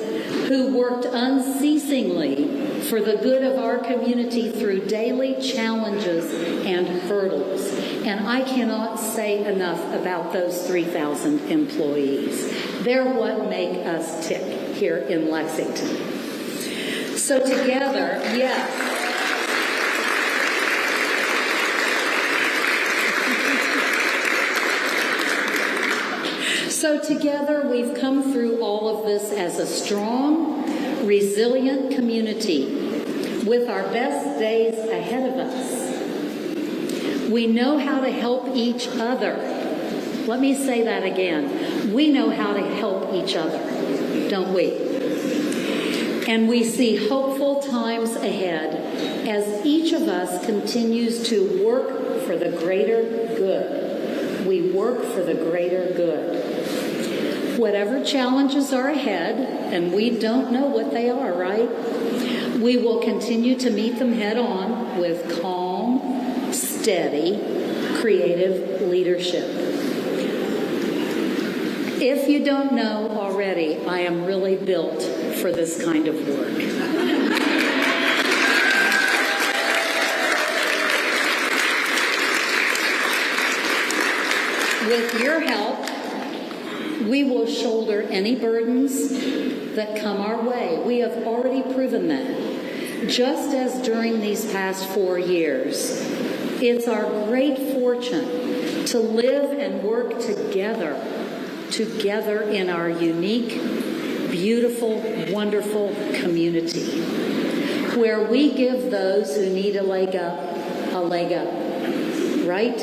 who worked unceasingly for the good of our community through daily challenges and hurdles. And I cannot say enough about those 3,000 employees. They're what make us tick here in Lexington. So together, yes. So together we've come through all of this as a strong, resilient community with our best days ahead of us. We know how to help each other. Let me say that again. We know how to help each other, don't we? And we see hopeful times ahead as each of us continues to work for the greater good. We work for the greater good. Whatever challenges are ahead, and we don't know what they are, right? We will continue to meet them head on with calm, steady, creative leadership. If you don't know already, I am really built for this kind of work. With your help, we will shoulder any burdens that come our way. We have already proven that. Just as during these past 4 years, it's our great fortune to live and work together in our unique, beautiful, wonderful community, where we give those who need a leg up, right?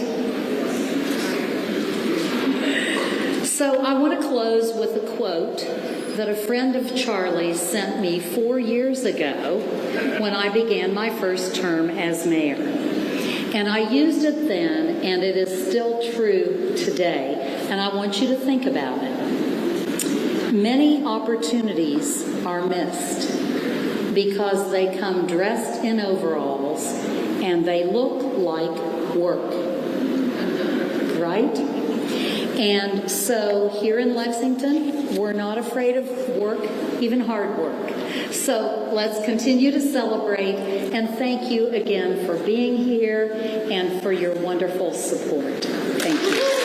So I want to close with a quote that a friend of Charlie's sent me 4 years ago when I began my first term as mayor. And I used it then, and it is still true today. and I want you to think about it. Many opportunities are missed because they come dressed in overalls and they look like work, right? And so here in Lexington, we're not afraid of work, even hard work. So let's continue to celebrate, and thank you again for being here and for your wonderful support. Thank you.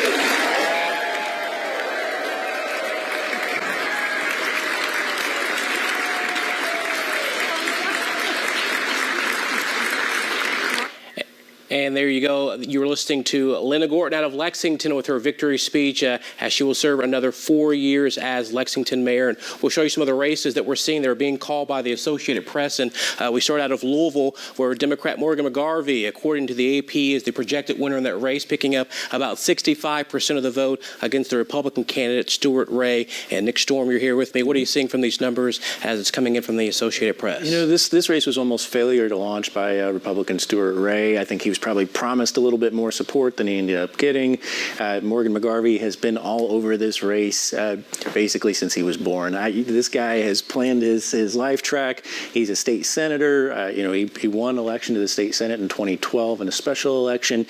And there you go. You were listening to Linda Gorton out of Lexington with her victory speech as she will serve another 4 years as Lexington mayor. And we'll show you some of the races that we're seeing that are being called by the Associated Press. And we start out of Louisville, where Democrat Morgan McGarvey, according to the AP, is the projected winner in that race, picking up about 65% of the vote against the Republican candidate Stuart Ray. And Nick Storm, you're here with me. What are you seeing from these numbers as it's coming in from the Associated Press? You know, this race was almost failure to launch by Republican Stuart Ray. I think he was probably promised a little bit more support than he ended up getting. Morgan McGarvey has been all over this race basically since he was born. This guy has planned his life track. He's a state senator. He won election to the state senate in 2012 in a special election.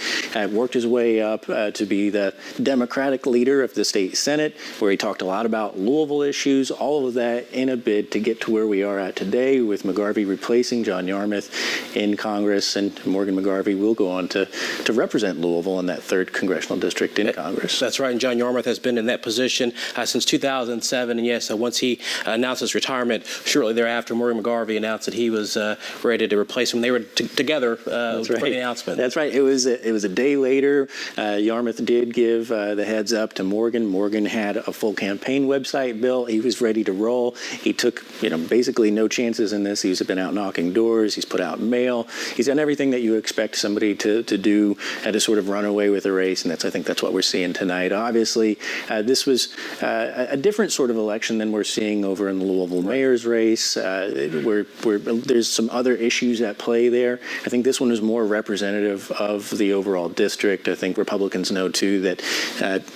Worked his way up to be the Democratic leader of the state senate, where he talked a lot about Louisville issues, all of that in a bid to get to where we are at today, with McGarvey replacing John Yarmuth in Congress. And Morgan McGarvey will go on to represent Louisville in that 3rd congressional district in Congress. That's right, and John Yarmuth has been in that position since 2007, and yes, once he announced his retirement, shortly thereafter, Morgan McGarvey announced that he was ready to replace him. They were together for the announcement. That's right. It was a day later. Yarmuth did give the heads up to Morgan. Morgan had a full campaign website built. He was ready to roll. He took basically no chances in this. He's been out knocking doors. He's put out mail. He's done everything that you expect somebody to do to sort of run away with a race, and I think that's what we're seeing tonight. Obviously, this was a different sort of election than we're seeing over in the Louisville mayor's race, where there's some other issues at play there. I think this one is more representative of the overall district. I think Republicans know, too, that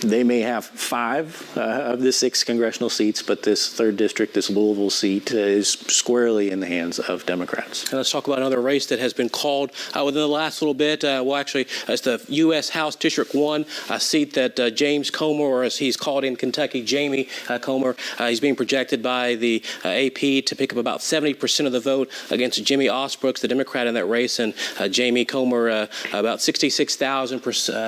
they may have 5 of the 6 congressional seats, but this 3rd district, this Louisville seat, is squarely in the hands of Democrats. And let's talk about another race that has been called within the last little bit. Actually, it's the U.S. House District 1, a seat that James Comer, or as he's called in Kentucky, Jamie Comer, he's being projected by the AP to pick up about 70% of the vote against Jimmy Osbrooks, the Democrat in that race, and Jamie Comer, about 66,000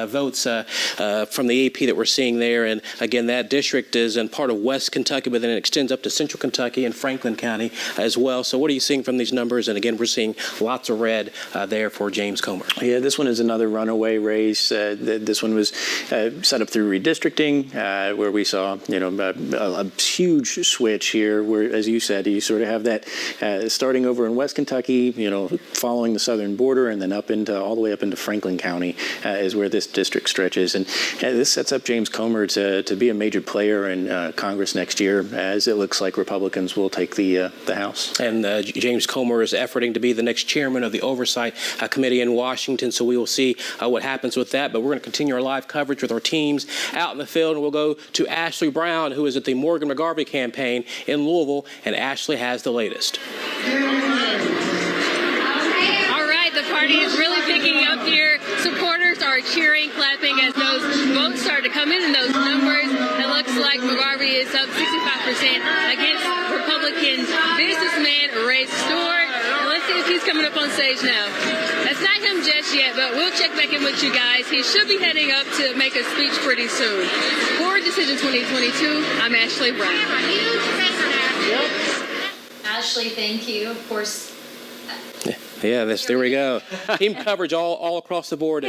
votes from the AP that we're seeing there. And again, that district is in part of West Kentucky, but then it extends up to Central Kentucky and Franklin County as well. So what are you seeing from these numbers? And again, we're seeing lots of red there for James Comer. Yeah, this one is another runaway race. This one was set up through redistricting, where we saw a huge switch here, where, as you said, you sort of have that starting over in West Kentucky, following the southern border, and then all the way up into Franklin County is where this district stretches. And this sets up James Comer to be a major player in Congress next year, as it looks like Republicans will take the House. And James Comer is efforting to be the next chairman of the Oversight Committee in Washington, so we will see what happens with that. But we're going to continue our live coverage with our teams out in the field, and we'll go to Ashley Brown, who is at the Morgan McGarvey campaign in Louisville, and Ashley has the latest. All right, the party is really picking up here. Supporters are cheering, clapping as those votes start to come in those numbers. It looks like McGarvey is up 65% against Republican businessman Ray Stewart. And let's see if he's coming up on stage now. That's not him just yet, but we'll check back in with you guys. He should be heading up to make a speech pretty soon. For Decision 2022, I'm Ashley Brown. Yep. Ashley, thank you. Of course. Yeah, there we go. Team coverage all across the board.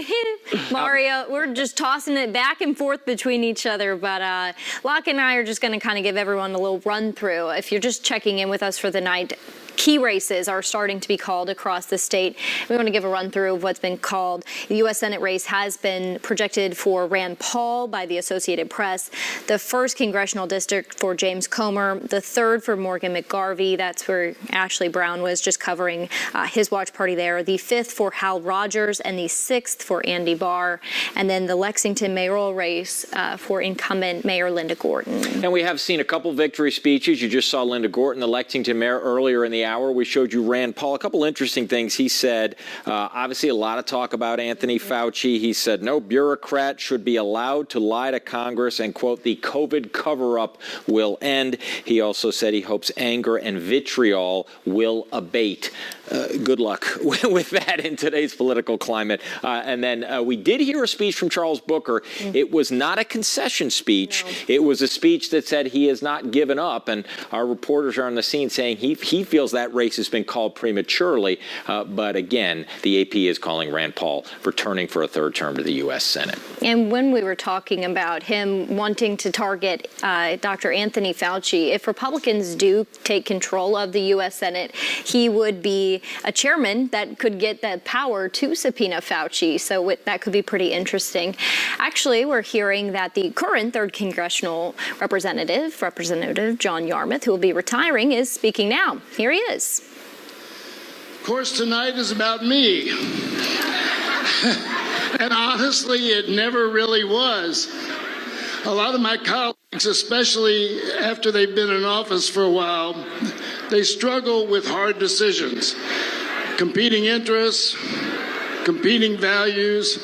Mario, we're just tossing it back and forth between each other, but Locke and I are just going to kind of give everyone a little run through. If you're just checking in with us for the night, key races are starting to be called across the state. We want to give a run through of what's been called. The U.S. Senate race has been projected for Rand Paul by the Associated Press, the 1st congressional district for James Comer, the 3rd for Morgan McGarvey. That's where Ashley Brown was just covering his watch party there. The 5th for Hal Rogers and the 6th for Andy Barr. And then the Lexington mayoral race for incumbent Mayor Linda Gorton. And we have seen a couple victory speeches. You just saw Linda Gorton, the Lexington mayor, earlier in the hour. We showed you Rand Paul. A couple interesting things he said. Obviously, a lot of talk about Anthony Fauci. He said no bureaucrat should be allowed to lie to Congress and, quote, the COVID cover-up will end. He also said he hopes anger and vitriol will abate. Good luck with that in today's political climate. And then we did hear a speech from Charles Booker. It was not a concession speech. No. It was a speech that said he has not given up. And our reporters are on the scene saying he feels that race has been called prematurely. But again, the AP is calling Rand Paul returning for a 3rd term to the U.S. Senate. And when we were talking about him wanting to target Dr. Anthony Fauci, if Republicans do take control of the U.S. Senate, he would be a chairman that could get that power to subpoena Fauci. So that could be pretty interesting. Actually, we're hearing that the current 3rd congressional representative, Representative John Yarmuth, who will be retiring, is speaking now. Here he is. Of course, tonight is about me. And honestly, it never really was. A lot of my colleagues, especially after they've been in office for a while, they struggle with hard decisions, competing interests, competing values.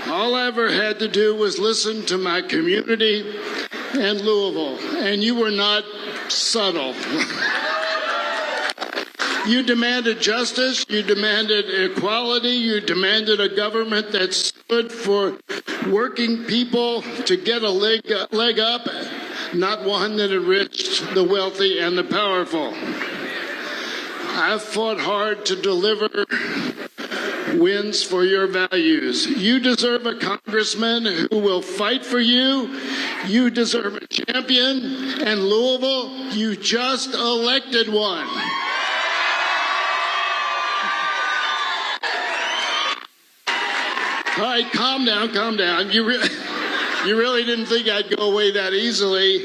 All I ever had to do was listen to my community and Louisville, and you were not subtle. You demanded justice, you demanded equality, you demanded a government that stood for working people to get a leg up, not one that enriched the wealthy and the powerful. I've fought hard to deliver wins for your values. You deserve a congressman who will fight for you. You deserve a champion. And Louisville, you just elected one. All right, calm down, calm down. You really didn't think I'd go away that easily.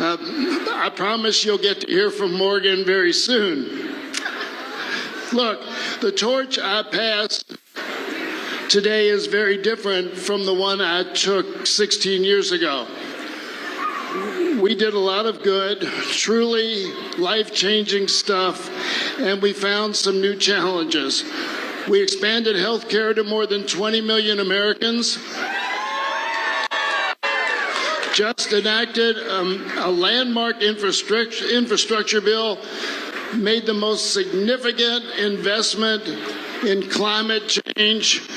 I promise you'll get to hear from Morgan very soon. Look, the torch I passed today is very different from the one I took 16 years ago. We did a lot of good, truly life-changing stuff, and we found some new challenges. We expanded health care to more than 20 million Americans. Just enacted a landmark infrastructure bill, made the most significant investment in climate change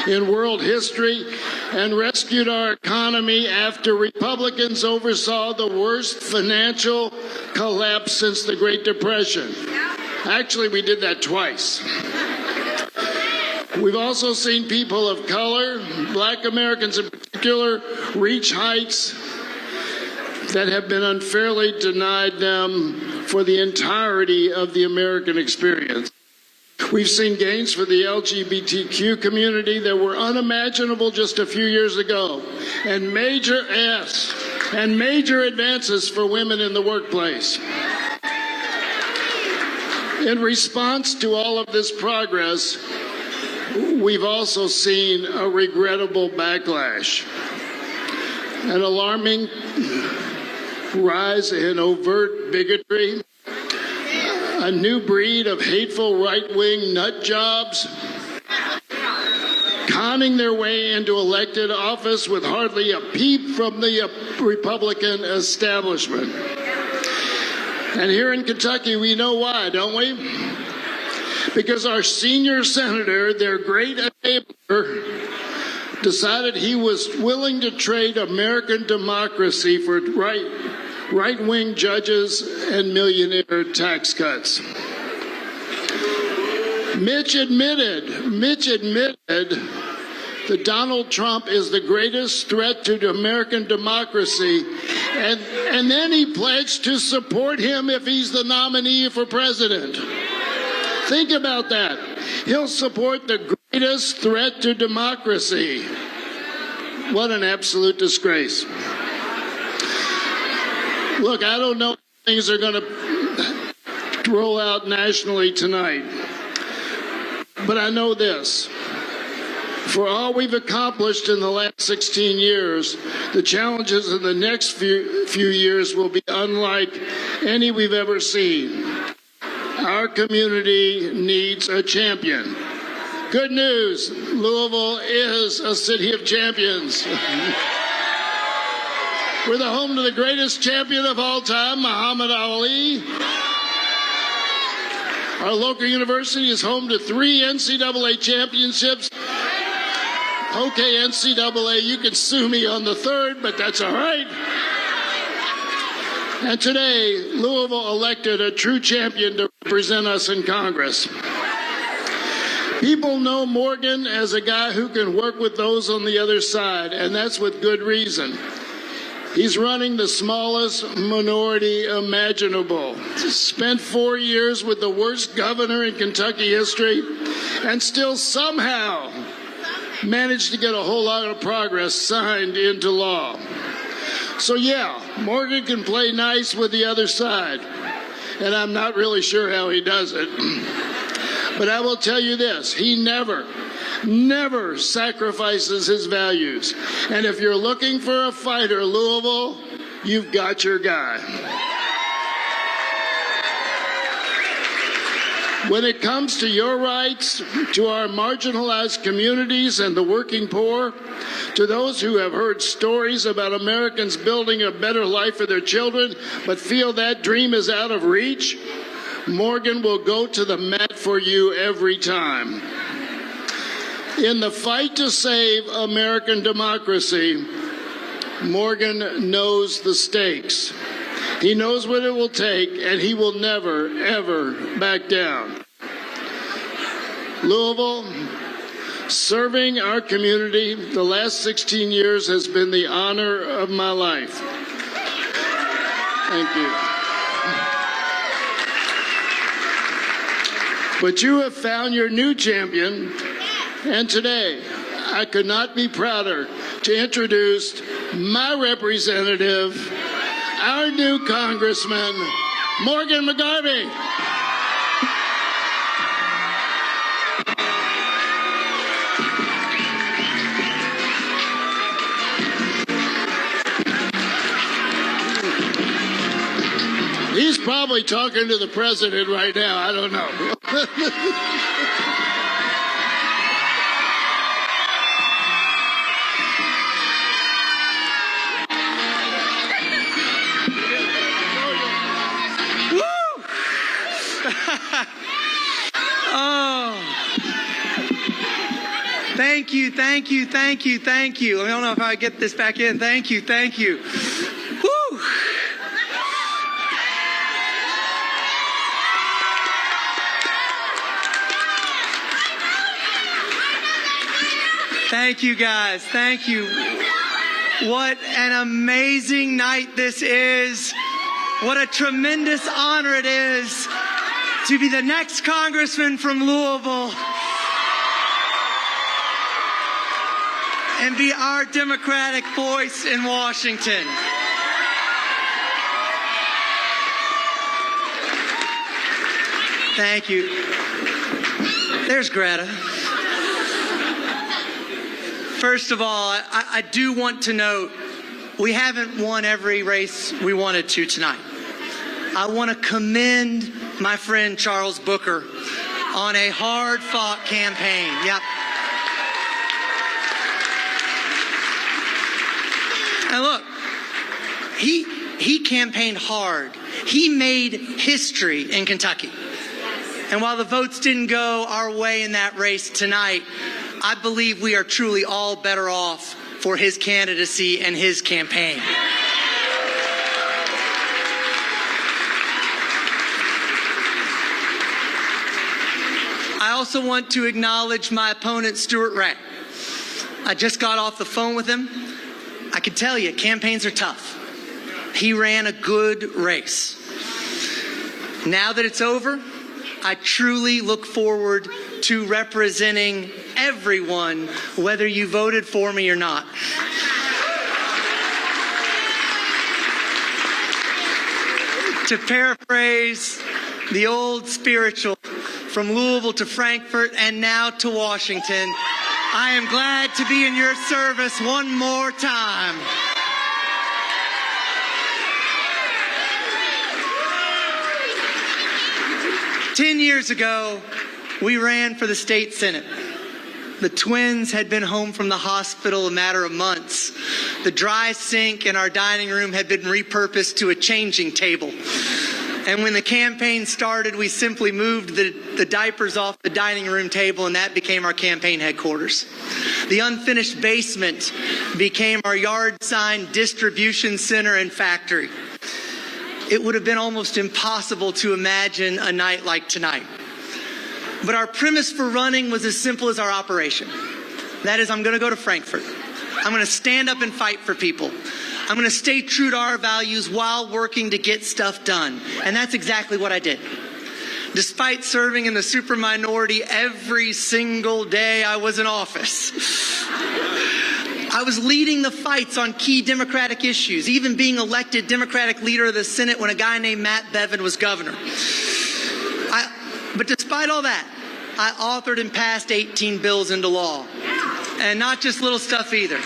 in world history, and rescued our economy after Republicans oversaw the worst financial collapse since the Great Depression. Actually, we did that twice. We've also seen people of color, Black Americans in particular, reach heights that have been unfairly denied them for the entirety of the American experience. We've seen gains for the LGBTQ community that were unimaginable just a few years ago, and major advances for women in the workplace. In response to all of this progress, we've also seen a regrettable backlash, an alarming rise in overt bigotry, a new breed of hateful right-wing nut jobs, conning their way into elected office with hardly a peep from the Republican establishment. And here in Kentucky, we know why, don't we? Because our senior senator, their great enabler, decided he was willing to trade American democracy for right-wing judges and millionaire tax cuts. Mitch admitted that Donald Trump is the greatest threat to American democracy, And then he pledged to support him if he's the nominee for president. Think about that. He'll support the greatest threat to democracy. What an absolute disgrace. Look, I don't know if things are going to roll out nationally tonight, but I know this. For all we've accomplished in the last 16 years, the challenges in the next few years will be unlike any we've ever seen. Our community needs a champion. Good news, Louisville is a city of champions. We're the home to the greatest champion of all time, Muhammad Ali. Our local university is home to 3 NCAA championships. Okay, NCAA, you can sue me on the 3rd, but that's all right. And today, Louisville elected a true champion to represent us in Congress. People know Morgan as a guy who can work with those on the other side, and that's with good reason. He's running the smallest minority imaginable. Spent 4 years with the worst governor in Kentucky history, and still somehow managed to get a whole lot of progress signed into law. So yeah, Morgan can play nice with the other side, and I'm not really sure how he does it. But I will tell you this, he never sacrifices his values. And if you're looking for a fighter, Louisville, you've got your guy. When it comes to your rights, to our marginalized communities and the working poor, to those who have heard stories about Americans building a better life for their children but feel that dream is out of reach, Morgan will go to the mat for you every time. In the fight to save American democracy, Morgan knows the stakes. He knows what it will take, and he will never, ever back down. Louisville, serving our community the last 16 years has been the honor of my life. Thank you. But you have found your new champion, and today I could not be prouder to introduce my representative, our new Congressman, Morgan McGarvey. He's probably talking to the president right now. I don't know. Thank you, thank you, thank you, thank you. I don't know if I get this back in. Thank you, thank you. Woo! Thank you, guys. Thank you. What an amazing night this is. What a tremendous honor it is to be the next congressman from Louisville and be our Democratic voice in Washington. Thank you. There's Greta. First of all, I do want to note we haven't won every race we wanted to tonight. I want to commend my friend Charles Booker on a hard-fought campaign. Yep. And look, he campaigned hard. He made history in Kentucky. And while the votes didn't go our way in that race tonight, I believe we are truly all better off for his candidacy and his campaign. I also want to acknowledge my opponent, Stuart Ray. I just got off the phone with him. I can tell you, campaigns are tough. He ran a good race. Now that it's over, I truly look forward to representing everyone, whether you voted for me or not. To paraphrase the old spiritual, from Louisville to Frankfurt and now to Washington, I am glad to be in your service one more time. Ten years ago, we ran for the state senate. The twins had been home from the hospital a matter of months. The dry sink in our dining room had been repurposed to a changing table. And when the campaign started, we simply moved the diapers off the dining room table, and that became our campaign headquarters. The unfinished basement became our yard sign distribution center and factory. It would have been almost impossible to imagine a night like tonight. But our premise for running was as simple as our operation. That is, I'm going to go to Frankfurt. I'm going to stand up and fight for people. I'm going to stay true to our values while working to get stuff done. And that's exactly what I did. Despite serving in the super minority every single day I was in office, I was leading the fights on key Democratic issues, even being elected Democratic leader of the Senate when a guy named Matt Bevin was governor. But despite all that, I authored and passed 18 bills into law. And not just little stuff either.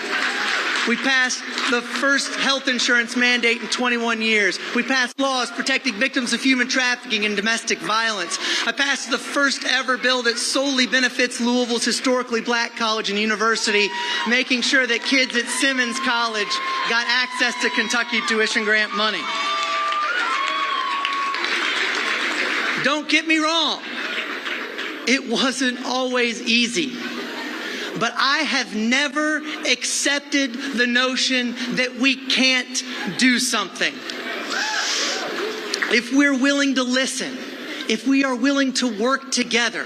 We passed the first health insurance mandate in 21 years. We passed laws protecting victims of human trafficking and domestic violence. I passed the first ever bill that solely benefits Louisville's historically black college and university, making sure that kids at Simmons College got access to Kentucky tuition grant money. Don't get me wrong. It wasn't always easy. But I have never accepted the notion that we can't do something. If we're willing to listen, if we are willing to work together,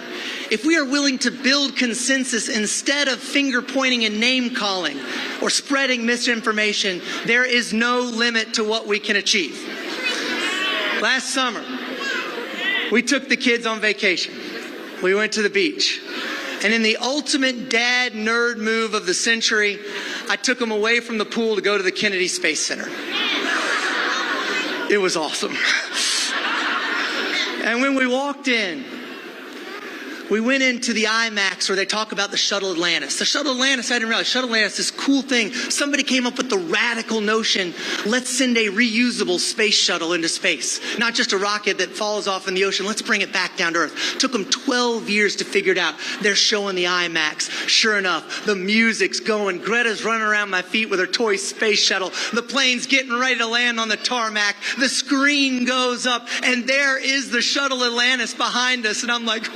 if we are willing to build consensus instead of finger pointing and name calling or spreading misinformation, there is no limit to what we can achieve. Last summer, we took the kids on vacation. We went to the beach. And in the ultimate dad nerd move of the century, I took them away from the pool to go to the Kennedy Space Center. It was awesome. And when we walked in, we went into the IMAX where they talk about the Shuttle Atlantis. The Shuttle Atlantis, I didn't realize, Shuttle Atlantis, this cool thing. Somebody came up with the radical notion, let's send a reusable space shuttle into space. Not just a rocket that falls off in the ocean. Let's bring it back down to Earth. Took them 12 years to figure it out. They're showing the IMAX. Sure enough, the music's going. Greta's running around my feet with her toy space shuttle. The plane's getting ready to land on the tarmac. The screen goes up, and there is the Shuttle Atlantis behind us. And I'm like...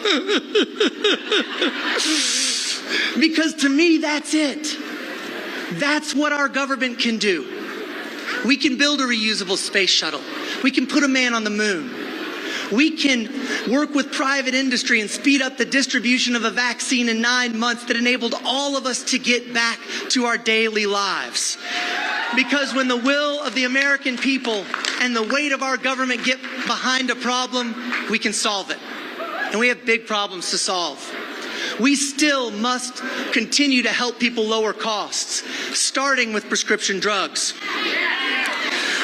Because to me, that's it. That's what our government can do. We can build a reusable space shuttle. We can put a man on the moon. We can work with private industry and speed up the distribution of a vaccine in 9 months that enabled all of us to get back to our daily lives. Because when the will of the American people and the weight of our government get behind a problem, we can solve it. And we have big problems to solve. We still must continue to help people lower costs, starting with prescription drugs.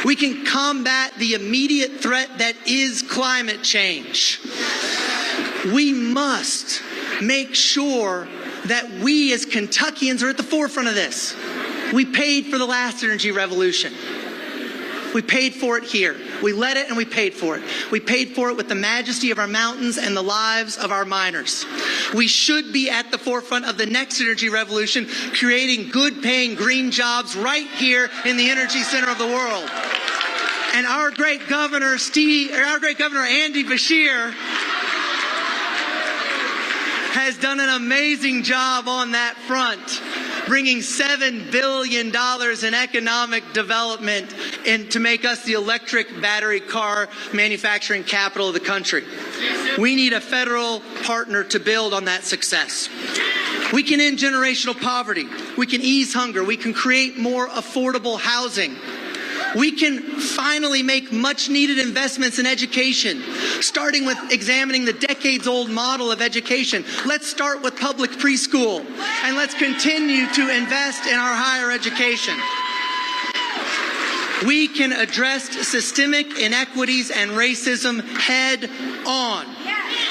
We can combat the immediate threat that is climate change. We must make sure that we as Kentuckians are at the forefront of this. We paid for the last energy revolution. We paid for it here. We led it and we paid for it. We paid for it with the majesty of our mountains and the lives of our miners. We should be at the forefront of the next energy revolution, creating good-paying green jobs right here in the energy center of the world. And our great governor, Andy Beshear, has done an amazing job on that front, bringing $7 billion in economic development to make us the electric battery car manufacturing capital of the country. We need a federal partner to build on that success. We can end generational poverty. We can ease hunger. We can create more affordable housing. We can finally make much needed investments in education, starting with examining the decades-old model of education. Let's start with public preschool, and let's continue to invest in our higher education. We can address systemic inequities and racism head on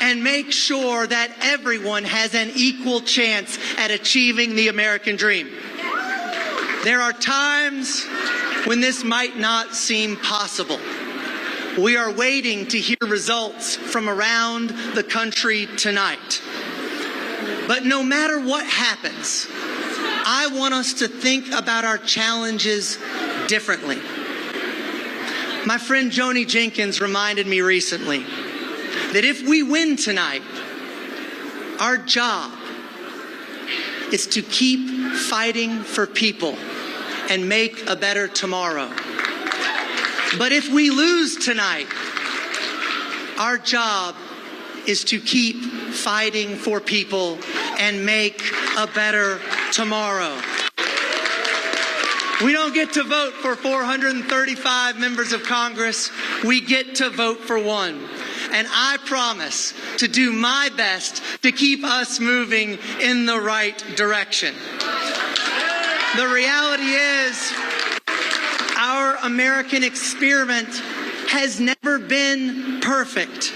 and make sure that everyone has an equal chance at achieving the American dream. There are times when this might not seem possible. We are waiting to hear results from around the country tonight. But no matter what happens, I want us to think about our challenges differently. My friend Joni Jenkins reminded me recently that if we win tonight, our job is to keep fighting for people and make a better tomorrow. But if we lose tonight, our job is to keep fighting for people and make a better tomorrow. We don't get to vote for 435 members of Congress. We get to vote for one. And I promise to do my best to keep us moving in the right direction. The reality is, our American experiment has never been perfect.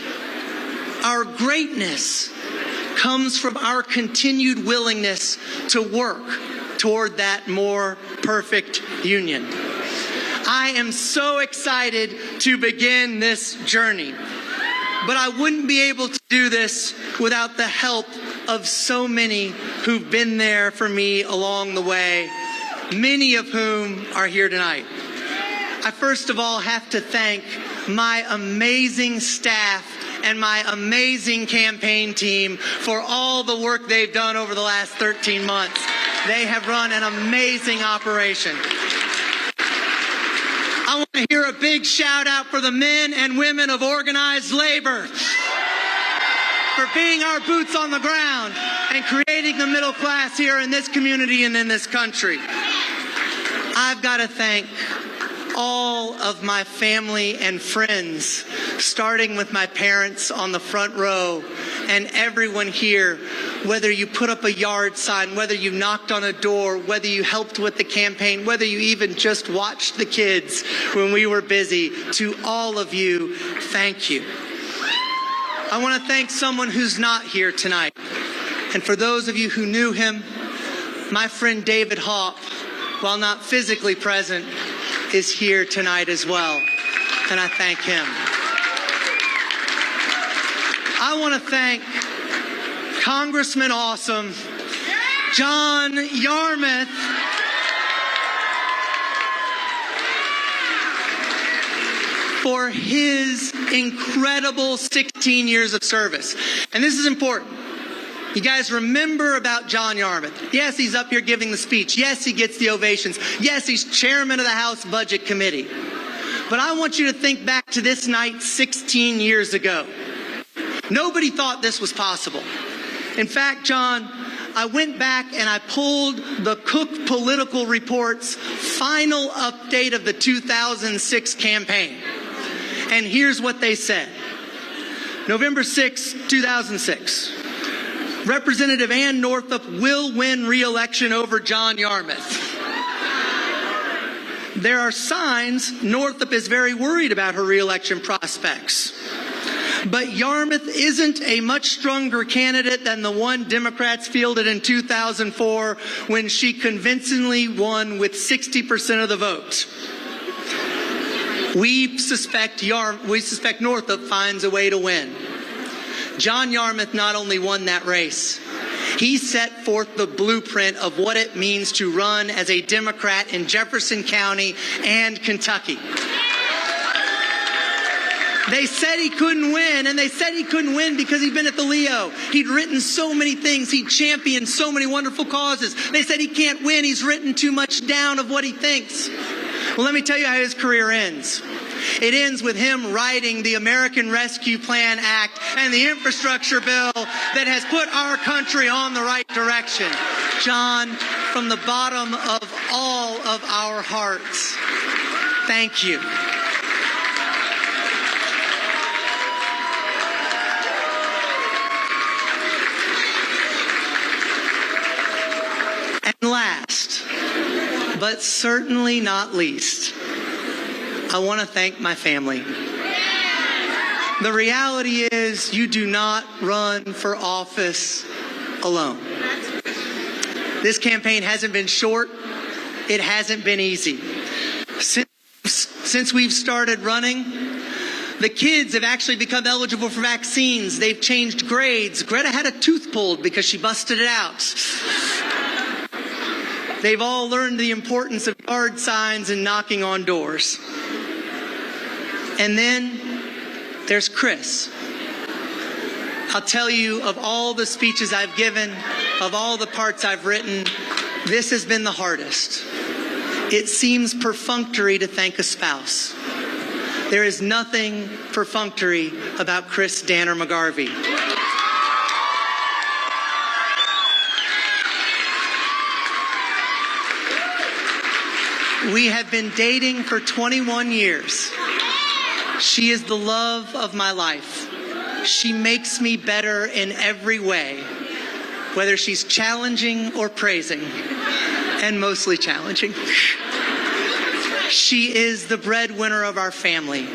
Our greatness comes from our continued willingness to work toward that more perfect union. I am so excited to begin this journey, but I wouldn't be able to do this without the help of so many who've been there for me along the way, many of whom are here tonight. I first of all have to thank my amazing staff and my amazing campaign team for all the work they've done over the last 13 months. They have run an amazing operation. I want to hear a big shout out for the men and women of organized labor for being our boots on the ground and creating the middle class here in this community and in this country. I've got to thank all of my family and friends, starting with my parents on the front row and everyone here, whether you put up a yard sign, whether you knocked on a door, whether you helped with the campaign, whether you even just watched the kids when we were busy. To all of you, thank you. I want to thank someone who's not here tonight. And for those of you who knew him, my friend David Haupt, while not physically present, is here tonight as well, and I thank him. I want to thank Congressman Awesome John Yarmuth for his incredible 16 years of service. And this is important. You guys remember about John Yarmuth. Yes, he's up here giving the speech. Yes, he gets the ovations. Yes, he's chairman of the House Budget Committee. But I want you to think back to this night 16 years ago. Nobody thought this was possible. In fact, John, I went back and I pulled the Cook Political Report's final update of the 2006 campaign. And here's what they said. November 6, 2006. Representative Ann Northup will win re-election over John Yarmuth. There are signs Northup is very worried about her re-election prospects. But Yarmuth isn't a much stronger candidate than the one Democrats fielded in 2004 when she convincingly won with 60% of the vote. We suspect Northup finds a way to win. John Yarmuth not only won that race, he set forth the blueprint of what it means to run as a Democrat in Jefferson County and Kentucky. They said he couldn't win, and they said he couldn't win because he'd been at the Leo. He'd written so many things. He'd championed so many wonderful causes. They said he can't win. He's written too much down of what he thinks. Well, let me tell you how his career ends. It ends with him writing the American Rescue Plan Act and the infrastructure bill that has put our country on the right direction. John, from the bottom of all of our hearts, Thank you. And last, but certainly not least, I want to thank my family. The reality is you do not run for office alone. This campaign hasn't been short. It hasn't been easy. Since we've started running, the kids have actually become eligible for vaccines. They've changed grades. Greta had a tooth pulled because she busted it out. They've all learned the importance of yard signs and knocking on doors. And then there's Chris. I'll tell you, of all the speeches I've given, of all the parts I've written, this has been the hardest. It seems perfunctory to thank a spouse. There is nothing perfunctory about Chris Danner McGarvey. We have been dating for 21 years. She is the love of my life. She makes me better in every way, whether she's challenging or praising, and mostly challenging. She is the breadwinner of our family.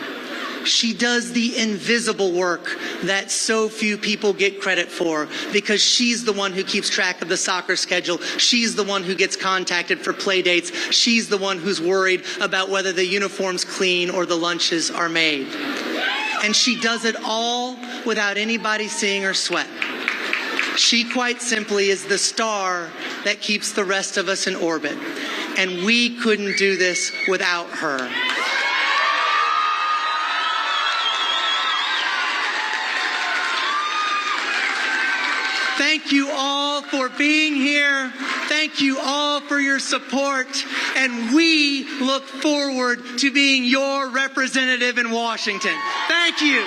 She does the invisible work that so few people get credit for, because she's the one who keeps track of the soccer schedule. She's the one who gets contacted for play dates. She's the one who's worried about whether the uniform's clean or the lunches are made. And she does it all without anybody seeing her sweat. She quite simply is the star that keeps the rest of us in orbit. And we couldn't do this without her. Thank you all for being here. Thank you all for your support. And we look forward to being your representative in Washington. Thank you.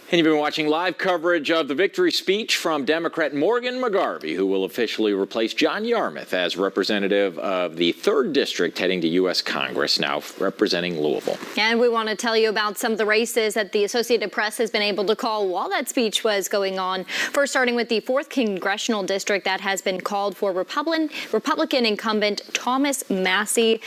And you've been watching live coverage of the victory speech from Democrat Morgan McGarvey, who will officially replace John Yarmuth as representative of the 3rd District heading to U.S. Congress, now representing Louisville. And we want to tell you about some of the races that the Associated Press has been able to call while that speech was going on. First, starting with the 4th Congressional District that has been called for Republican incumbent Thomas Massie.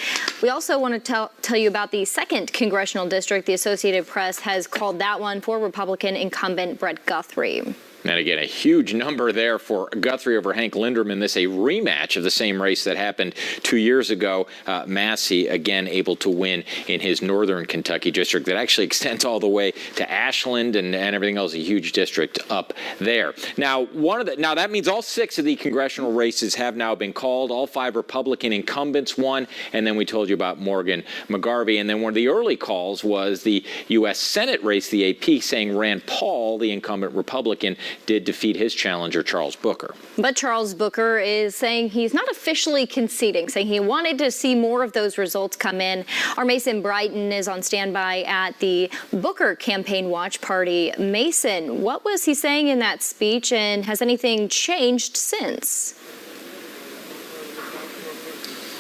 We also want to tell you about the 2nd Congressional District. The Associated Press has called that one for Republican incumbent Brett Guthrie. And again, a huge number there for Guthrie over Hank Linderman. This a rematch of the same race that happened 2 years ago. Massie, again, able to win in his northern Kentucky district that actually extends all the way to Ashland and everything else, a huge district up there. Now, that means all 6 of the congressional races have now been called. All 5 Republican incumbents won. And then we told you about Morgan McGarvey. And then one of the early calls was the U.S. Senate race, the AP, saying Rand Paul, the incumbent Republican, did defeat his challenger, Charles Booker. But Charles Booker is saying he's not officially conceding, saying he wanted to see more of those results come in. Our Mason Brighton is on standby at the Booker campaign watch party. Mason, what was he saying in that speech, and has anything changed since?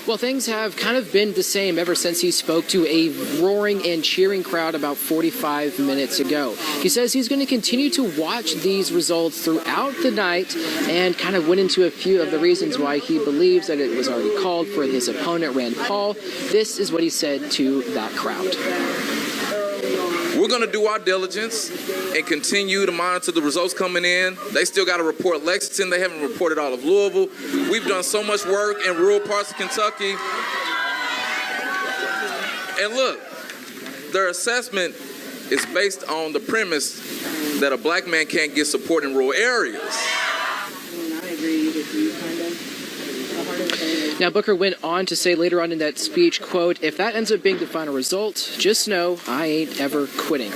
Well, things have kind of been the same ever since he spoke to a roaring and cheering crowd about 45 minutes ago. He says he's going to continue to watch these results throughout the night and kind of went into a few of the reasons why he believes that it was already called for his opponent, Rand Paul. This is what he said to that crowd. We're going to do our diligence and continue to monitor the results coming in. They still got to report Lexington. They haven't reported all of Louisville. We've done so much work in rural parts of Kentucky. And look, their assessment is based on the premise that a black man can't get support in rural areas. Now, Booker went on to say later on in that speech, quote, "If that ends up being the final result, just know I ain't ever quitting."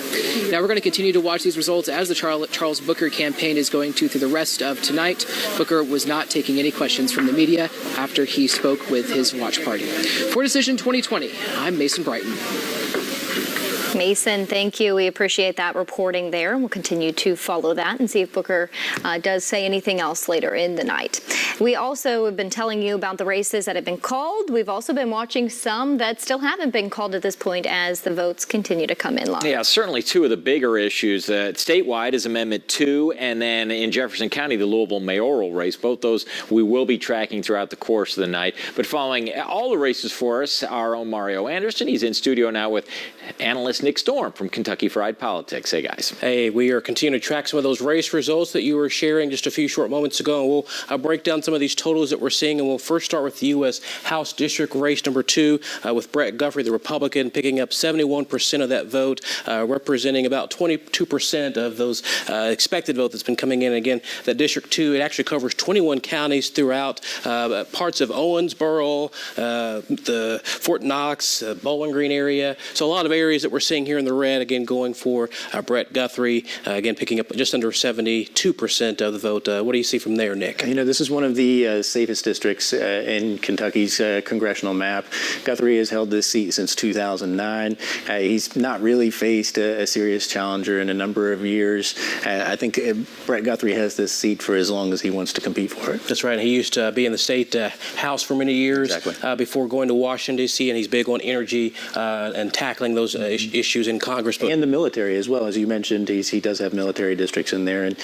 Now, we're going to continue to watch these results as the Charles Booker campaign is going through the rest of tonight. Booker was not taking any questions from the media after he spoke with his watch party. For Decision 2020, I'm Mason Brighton. Mason, thank you. We appreciate that reporting there. We'll continue to follow that and see if Booker does say anything else later in the night. We also have been telling you about the races that have been called. We've also been watching some that still haven't been called at this point as the votes continue to come in live. Yeah, certainly two of the bigger issues. Statewide is Amendment 2, and then in Jefferson County, the Louisville mayoral race. Both those we will be tracking throughout the course of the night. But following all the races for us, our own Mario Anderson. He's in studio now with analyst Nick Storm from Kentucky Fried Politics. Hey, guys. Hey, we are continuing to track some of those race results that you were sharing just a few short moments ago, and we'll break down some of these totals that we're seeing, and we'll first start with the U.S. House District race number 2 with Brett Guthrie, the Republican, picking up 71% of that vote, representing about 22% of those expected vote that's been coming in. Again, that District 2, it actually covers 21 counties throughout parts of Owensboro, the Fort Knox, Bowling Green area. So a lot of areas that we're seeing here in the red, again, going for Brett Guthrie, again, picking up just under 72% of the vote. What do you see from there, Nick? You know, this is one of the safest districts in Kentucky's congressional map. Guthrie has held this seat since 2009. He's not really faced a serious challenger in a number of years. I think Brett Guthrie has this seat for as long as he wants to compete for it. That's right. He used to be in the state House for many years before going to Washington, D.C., and he's big on energy and tackling those issues in Congress. And the military as well. As you mentioned, he does have military districts in there, and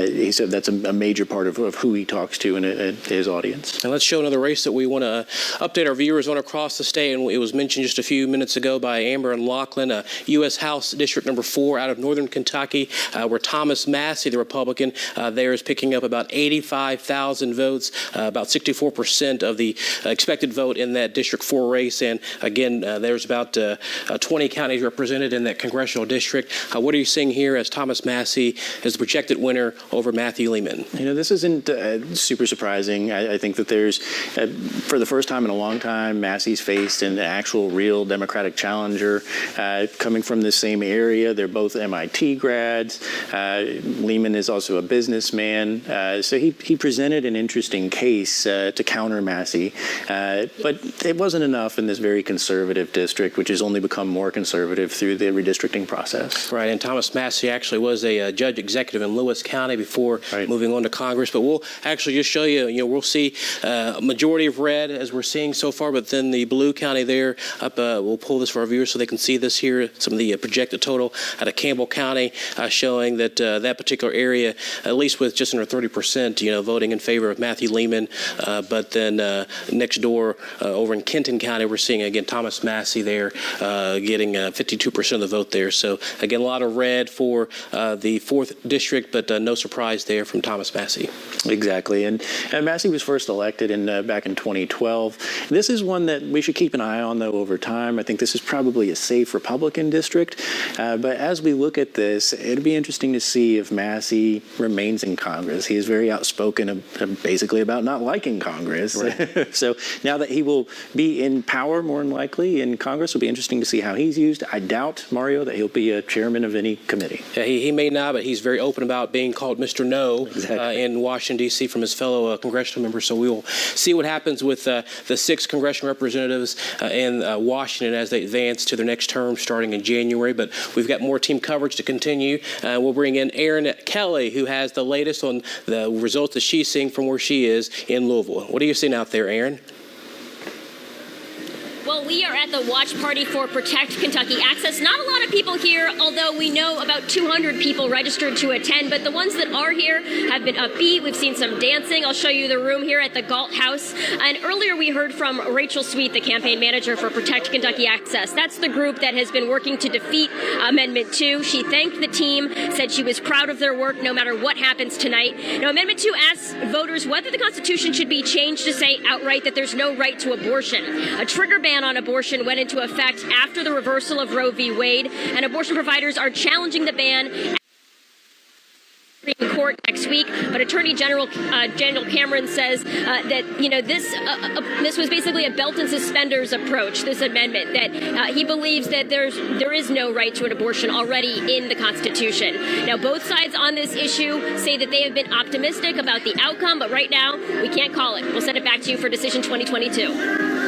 he said that's a major part of who he talks to in his audience. And let's show another race that we want to update our viewers on across the state, and it was mentioned just a few minutes ago by Amber and Lachlan, U.S. House District number 4 out of northern Kentucky, where Thomas Massie, the Republican, there is picking up about 85,000 votes, about 64% of the expected vote in that District 4 race. And again, there's about 20 counties represented in that congressional district. What are you seeing here as Thomas Massie is the projected winner over Matthew Lehman? You know, this isn't super surprising. I think that there's, for the first time in a long time, Massie's faced an actual real Democratic challenger coming from the same area. They're both MIT grads. Lehman is also a businessman. So he presented an interesting case to counter Massie. But it wasn't enough in this very conservative district, which has only become more conservative through the redistricting process. Right, and Thomas Massie actually was a judge executive in Lewis County before moving on to Congress. But we'll actually just show you, we'll see a majority of red as we're seeing so far, but then the blue county there up, we'll pull this for our viewers so they can see this here, some of the projected total out of Campbell County, showing that that particular area, at least with just under 30%, voting in favor of Matthew Lehman. But then next door over in Kenton County, we're seeing, again, Thomas Massie there getting 52% of the vote there. So, again, a lot of red for the 4th district, but no surprise there from Thomas Massie. Exactly. And Massie was first elected back in 2012. This is one that we should keep an eye on, though, over time. I think this is probably a safe Republican district. But as we look at this, it'll be interesting to see if Massie remains in Congress. He is very outspoken basically about not liking Congress. Right. So now that he will be in power, more than likely, in Congress, it'll be interesting to see how he's used. I doubt, Mario, that he'll be a chairman of any committee. Yeah, he may not, but he's very open about being called Mr. No in Washington, D.C. from his fellow congressional members. So we will see what happens with the 6 congressional representatives in Washington as they advance to their next term starting in January. But we've got more team coverage to continue. We'll bring in Erin Kelly, who has the latest on the results that she's seeing from where she is in Louisville. What are you seeing out there, Erin? Well, we are at the watch party for Protect Kentucky Access. Not a lot of people here, although we know about 200 people registered to attend. But the ones that are here have been upbeat. We've seen some dancing. I'll show you the room here at the Galt House. And earlier we heard from Rachel Sweet, the campaign manager for Protect Kentucky Access. That's the group that has been working to defeat Amendment 2. She thanked the team, said she was proud of their work no matter what happens tonight. Now, Amendment 2 asks voters whether the Constitution should be changed to say outright that there's no right to abortion. A trigger ban on abortion went into effect after the reversal of Roe v. Wade, and abortion providers are challenging the ban Supreme Court next week. But Attorney General Daniel Cameron says that this was basically a belt and suspenders approach, this amendment, that he believes that there is no right to an abortion already in the Constitution. Now, both sides on this issue say that they have been optimistic about the outcome, but right now we can't call it. We'll send it back to you for decision 2022.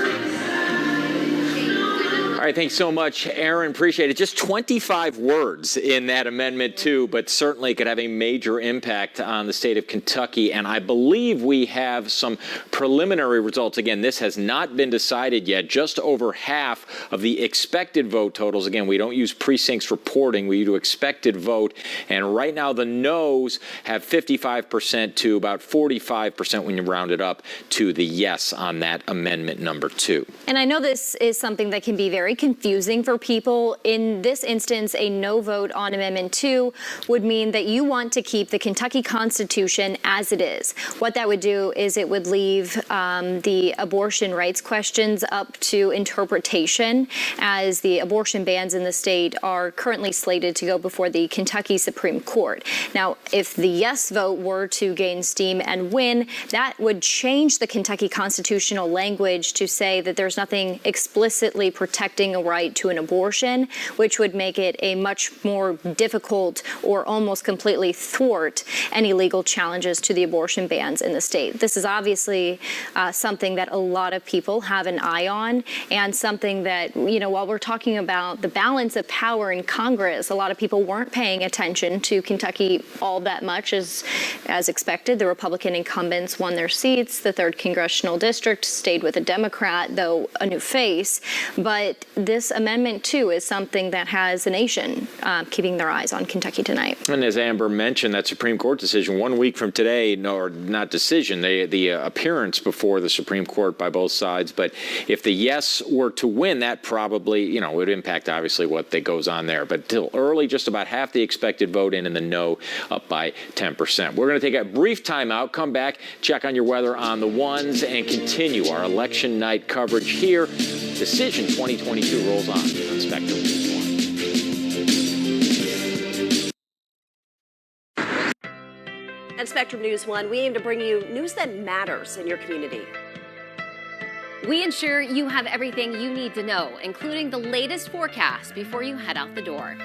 All All right, thanks so much, Aaron. Appreciate it. Just 25 words in that Amendment 2, but certainly could have a major impact on the state of Kentucky. And I believe we have some preliminary results. Again, this has not been decided yet. Just over half of the expected vote totals. Again, we don't use precincts reporting. We do expected vote. And right now, the noes have 55% to about 45% when you round it up to the yes on that Amendment number 2. And I know this is something that can be very confusing for people. In this instance, a no vote on Amendment 2 would mean that you want to keep the Kentucky Constitution as it is. What that would do is it would leave the abortion rights questions up to interpretation, as the abortion bans in the state are currently slated to go before the Kentucky Supreme Court. Now, if the yes vote were to gain steam and win, that would change the Kentucky constitutional language to say that there's nothing explicitly protecting a right to an abortion, which would make it a much more difficult or almost completely thwart any legal challenges to the abortion bans in the state. This is obviously something that a lot of people have an eye on, and something that, you know, while we're talking about the balance of power in Congress, a lot of people weren't paying attention to Kentucky all that much as expected. The Republican incumbents won their seats. The 3rd Congressional District stayed with a Democrat, though a new face. But this Amendment 2 is something that has the nation keeping their eyes on Kentucky tonight. And as Amber mentioned, that Supreme Court decision 1 week from today, or not decision, the appearance before the Supreme Court by both sides. But if the yes were to win, that probably, you know, would impact obviously what goes on there. But till early, just about half the expected vote in, and the no up by 10%. We're going to take a brief timeout, come back, check on your weather on the ones, and continue our election night coverage here. Decision 2022 rolls on Spectrum News 1. At Spectrum News 1, we aim to bring you news that matters in your community. We ensure you have everything you need to know, including the latest forecast before you head out the door.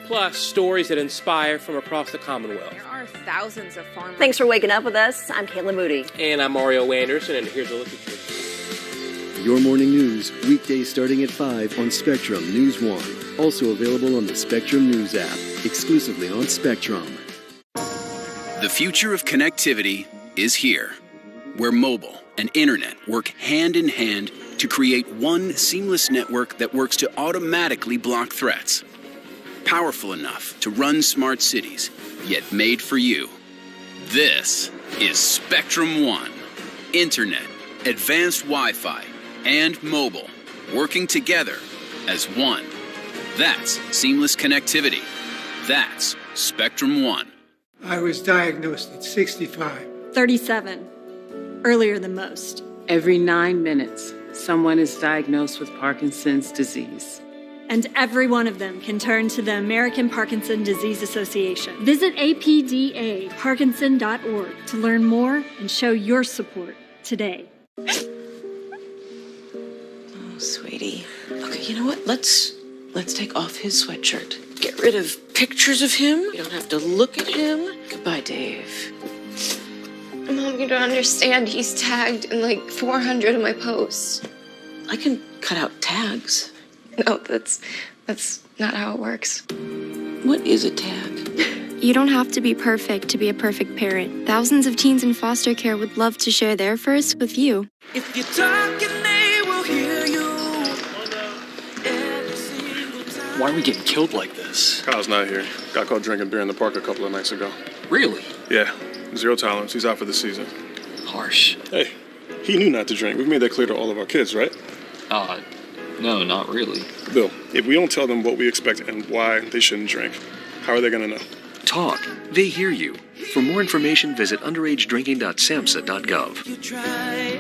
Plus, stories that inspire from across the Commonwealth. There are thousands of farmers. Thanks for waking up with us. I'm Kayla Moody. And I'm Mario Anderson, and here's a look at you. Your morning news, weekdays starting at 5 on Spectrum News 1. Also available on the Spectrum News app, exclusively on Spectrum. The future of connectivity is here, where mobile and internet work hand in hand to create one seamless network that works to automatically block threats. Powerful enough to run smart cities, yet made for you. This is Spectrum One. Internet, advanced Wi-Fi, and mobile, working together as one. That's seamless connectivity. That's Spectrum One. I was diagnosed at 65. 37. Earlier than most. Every 9 minutes, someone is diagnosed with Parkinson's disease. And every one of them can turn to the American Parkinson Disease Association. Visit apdaparkinson.org to learn more and show your support today. Oh, sweetie. Okay, you know what? Let's take off his sweatshirt. Get rid of pictures of him. You don't have to look at him. Goodbye, Dave. Mom, you don't understand. He's tagged in like 400 of my posts. I can cut out tags. No, that's not how it works. What is a tag? You don't have to be perfect to be a perfect parent. Thousands of teens in foster care would love to share their first with you. If you're talking, they will hear you. Why are we getting killed like this? Kyle's not here. Got caught drinking beer in the park a couple of nights ago. Really? Yeah. 0 tolerance. He's out for the season. Harsh. Hey, he knew not to drink. We've made that clear to all of our kids, right? No, not really. Bill, if we don't tell them what we expect and why they shouldn't drink, how are they going to know? Talk. They hear you. For more information, visit underagedrinking.samhsa.gov. You try.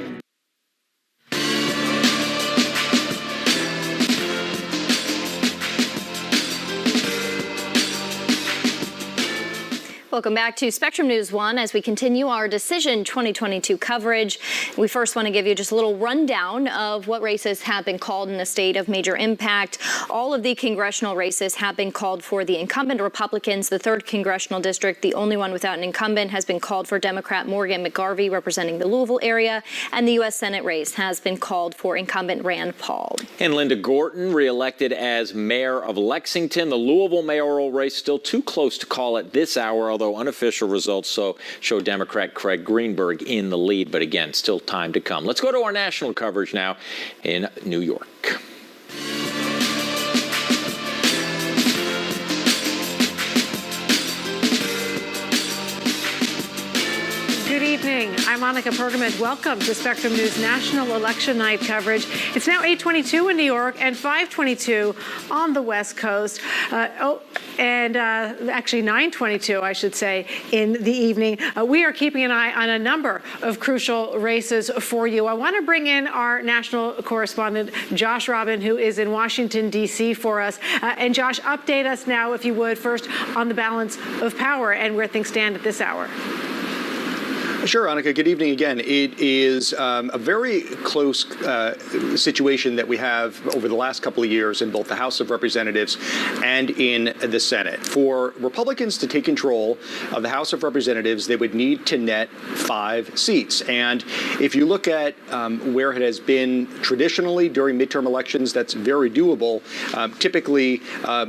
Welcome back to Spectrum News 1 as we continue our Decision 2022 coverage. We first want to give you just a little rundown of what races have been called in a state of major impact. All of the congressional races have been called for the incumbent Republicans. The 3rd congressional district, the only one without an incumbent, has been called for Democrat Morgan McGarvey representing the Louisville area. And the U.S. Senate race has been called for incumbent Rand Paul. And Linda Gorton reelected as mayor of Lexington. The Louisville mayoral race still too close to call at this hour, although unofficial results show Democrat Craig Greenberg in the lead. But again, still time to come. Let's go to our national coverage now in New York. Good evening. I'm Monica Pergament. Welcome to Spectrum News National Election Night coverage. It's now 8:22 in New York and 5:22 on the West Coast. Actually 9:22, I should say, in the evening. We are keeping an eye on a number of crucial races for you. I want to bring in our national correspondent, Josh Robin, who is in Washington, D.C. for us. And Josh, update us now, if you would, first on the balance of power and where things stand at this hour. Sure, Annika. Good evening again. It is a very close situation that we have over the last couple of years in both the House of Representatives and in the Senate. For Republicans to take control of the House of Representatives, they would need to net 5 seats. And if you look at where it has been traditionally during midterm elections, that's very doable. Typically,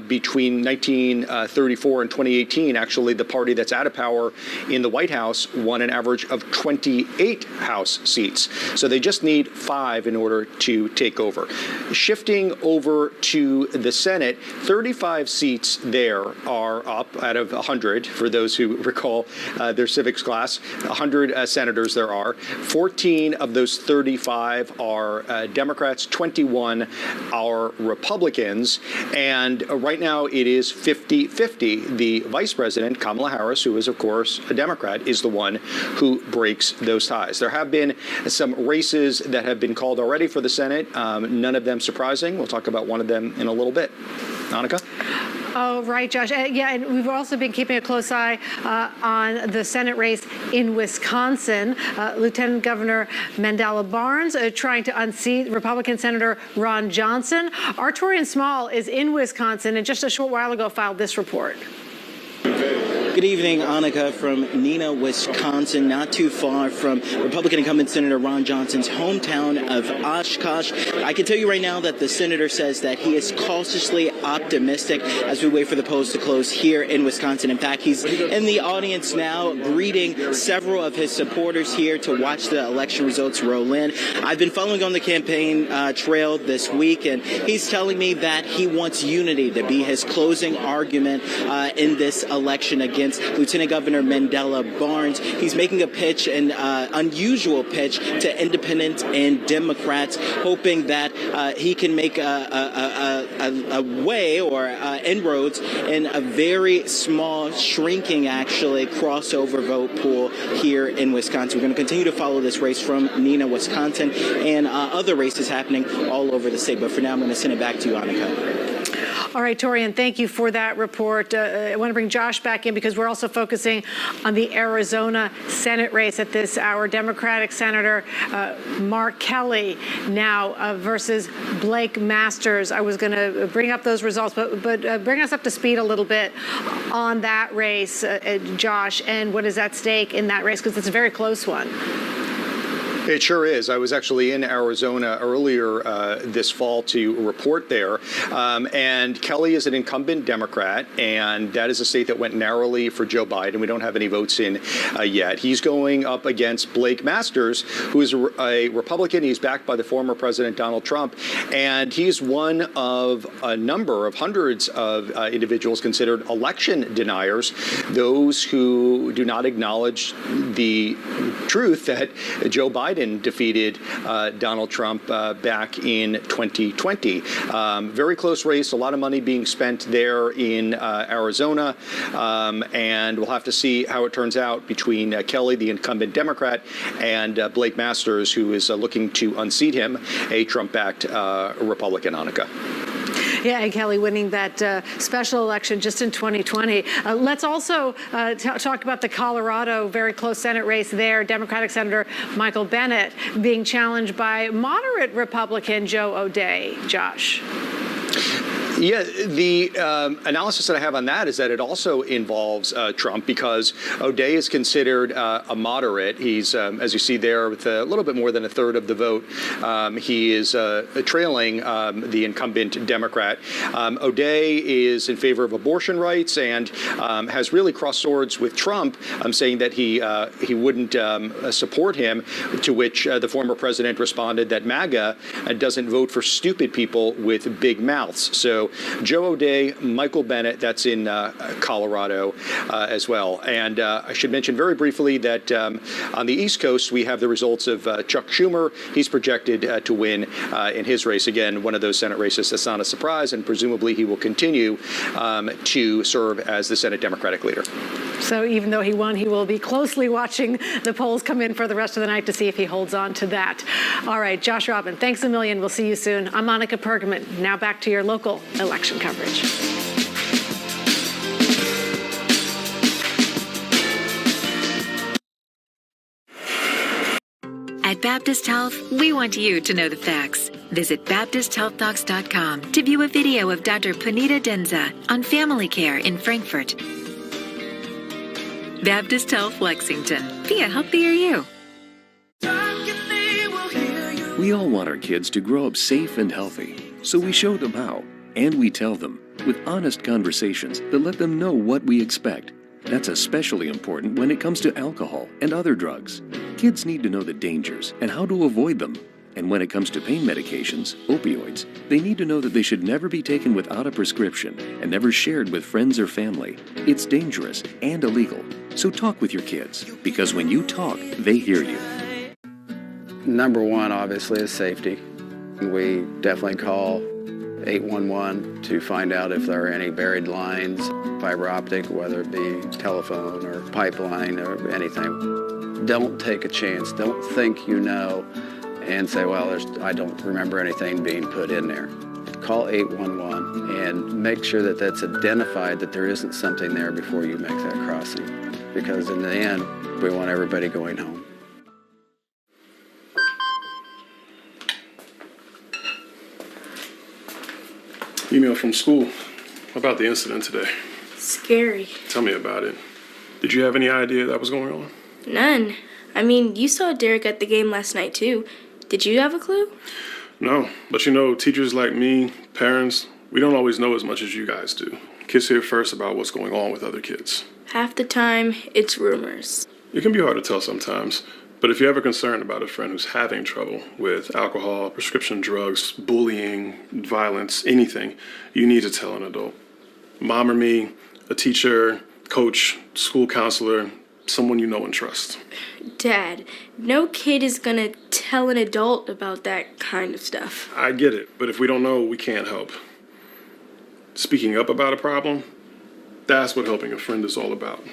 between 1934 and 2018, actually, the party that's out of power in the White House won an average of 28 House seats. So they just need 5 in order to take over. Shifting over to the Senate, 35 seats there are up out of 100, for those who recall their civics class. 100 senators there are. 14 of those 35 are Democrats, 21 are Republicans. And right now it is 50-50. The Vice President, Kamala Harris, who is, of course, a Democrat, is the one who breaks those ties. There have been some races that have been called already for the Senate, none of them surprising. We'll talk about one of them in a little bit. Annika? Oh, right, Josh. Yeah, and we've also been keeping a close eye on the Senate race in Wisconsin. Lieutenant Governor Mandela Barnes trying to unseat Republican Senator Ron Johnson. Our Torian Small is in Wisconsin and just a short while ago filed this report. Good evening, Annika, from Neenah, Wisconsin, not too far from Republican incumbent Senator Ron Johnson's hometown of Oshkosh. I can tell you right now that the senator says that he is cautiously optimistic as we wait for the polls to close here in Wisconsin. In fact, he's in the audience now greeting several of his supporters here to watch the election results roll in. I've been following on the campaign trail this week, and he's telling me that he wants unity to be his closing argument in this election against Lieutenant Governor Mandela Barnes. He's making a pitch, an unusual pitch to independents and Democrats, hoping that he can make a way or inroads in a very small, shrinking, actually, crossover vote pool here in Wisconsin. We're going to continue to follow this race from Neenah, Wisconsin, and other races happening all over the state. But for now, I'm going to send it back to you, Annika. All right, Torian, thank you for that report. I want to bring Josh back in because we're also focusing on the Arizona Senate race at this hour. Democratic Senator Mark Kelly now versus Blake Masters. I was going to bring up those results, but bring us up to speed a little bit on that race, Josh, and what is at stake in that race, because it's a very close one. It sure is. I was actually in Arizona earlier this fall to report there. And Kelly is an incumbent Democrat, and that is a state that went narrowly for Joe Biden. We don't have any votes in yet. He's going up against Blake Masters, who is a Republican. He's backed by the former President Donald Trump. And he's one of a number of hundreds of individuals considered election deniers, those who do not acknowledge the truth that Joe Biden defeated Donald Trump back in 2020. Very close race, a lot of money being spent there in Arizona, and we'll have to see how it turns out between Kelly, the incumbent Democrat, and Blake Masters, who is looking to unseat him, a Trump-backed Republican, Annika. Yeah, and Kelly winning that special election just in 2020. Let's also talk about the Colorado very close Senate race there. Democratic Senator Michael Bennet being challenged by moderate Republican Joe O'Dea. Josh. Yeah, the analysis that I have on that is that it also involves Trump because O'Dea is considered a moderate. He's, as you see there, with a little bit more than a third of the vote. He is trailing the incumbent Democrat. O'Dea is in favor of abortion rights and has really crossed swords with Trump, saying that he wouldn't support him, to which the former president responded that MAGA doesn't vote for stupid people with big mouths. So Joe O'Dea, Michael Bennet, that's in Colorado as well. And I should mention very briefly that on the East Coast, we have the results of Chuck Schumer. He's projected to win in his race. Again, one of those Senate races that's not a surprise, and presumably he will continue to serve as the Senate Democratic leader. So even though he won, he will be closely watching the polls come in for the rest of the night to see if he holds on to that. All right, Josh Robin, thanks a million. We'll see you soon. I'm Monica Pergament. Now back to your local election coverage. At Baptist Health, we want you to know the facts. Visit BaptistHealthDocs.com to view a video of Dr. Punita Denza on family care in Frankfurt. Baptist Health Lexington. Be a healthier you. We all want our kids to grow up safe and healthy, so we show them how, and we tell them with honest conversations that let them know what we expect. That's especially important when it comes to alcohol and other drugs. Kids need to know the dangers and how to avoid them. And when it comes to pain medications, opioids, they need to know that they should never be taken without a prescription and never shared with friends or family. It's dangerous and illegal. So talk with your kids, because when you talk, they hear you. Number one, obviously, is safety. We definitely call 811 to find out if there are any buried lines, fiber optic, whether it be telephone or pipeline or anything. Don't take a chance. Don't think you know and say, well, I don't remember anything being put in there. Call 811 and make sure that that's identified, that there isn't something there before you make that crossing. Because in the end, we want everybody going home. Email from school about the incident today. Scary. Tell me about it. Did you have any idea that was going on? None. I mean, you saw Derek at the game last night, too. Did you have a clue? No, but you know, teachers like me, parents, we don't always know as much as you guys do. Kids hear first about what's going on with other kids. Half the time, it's rumors. It can be hard to tell sometimes, but if you're ever concerned about a friend who's having trouble with alcohol, prescription drugs, bullying, violence, anything, you need to tell an adult. Mom or me, a teacher, coach, school counselor, someone you know and trust. Dad, no kid is gonna tell an adult about that kind of stuff. I get it, but if we don't know, we can't help. Speaking up about a problem, that's what helping a friend is all about.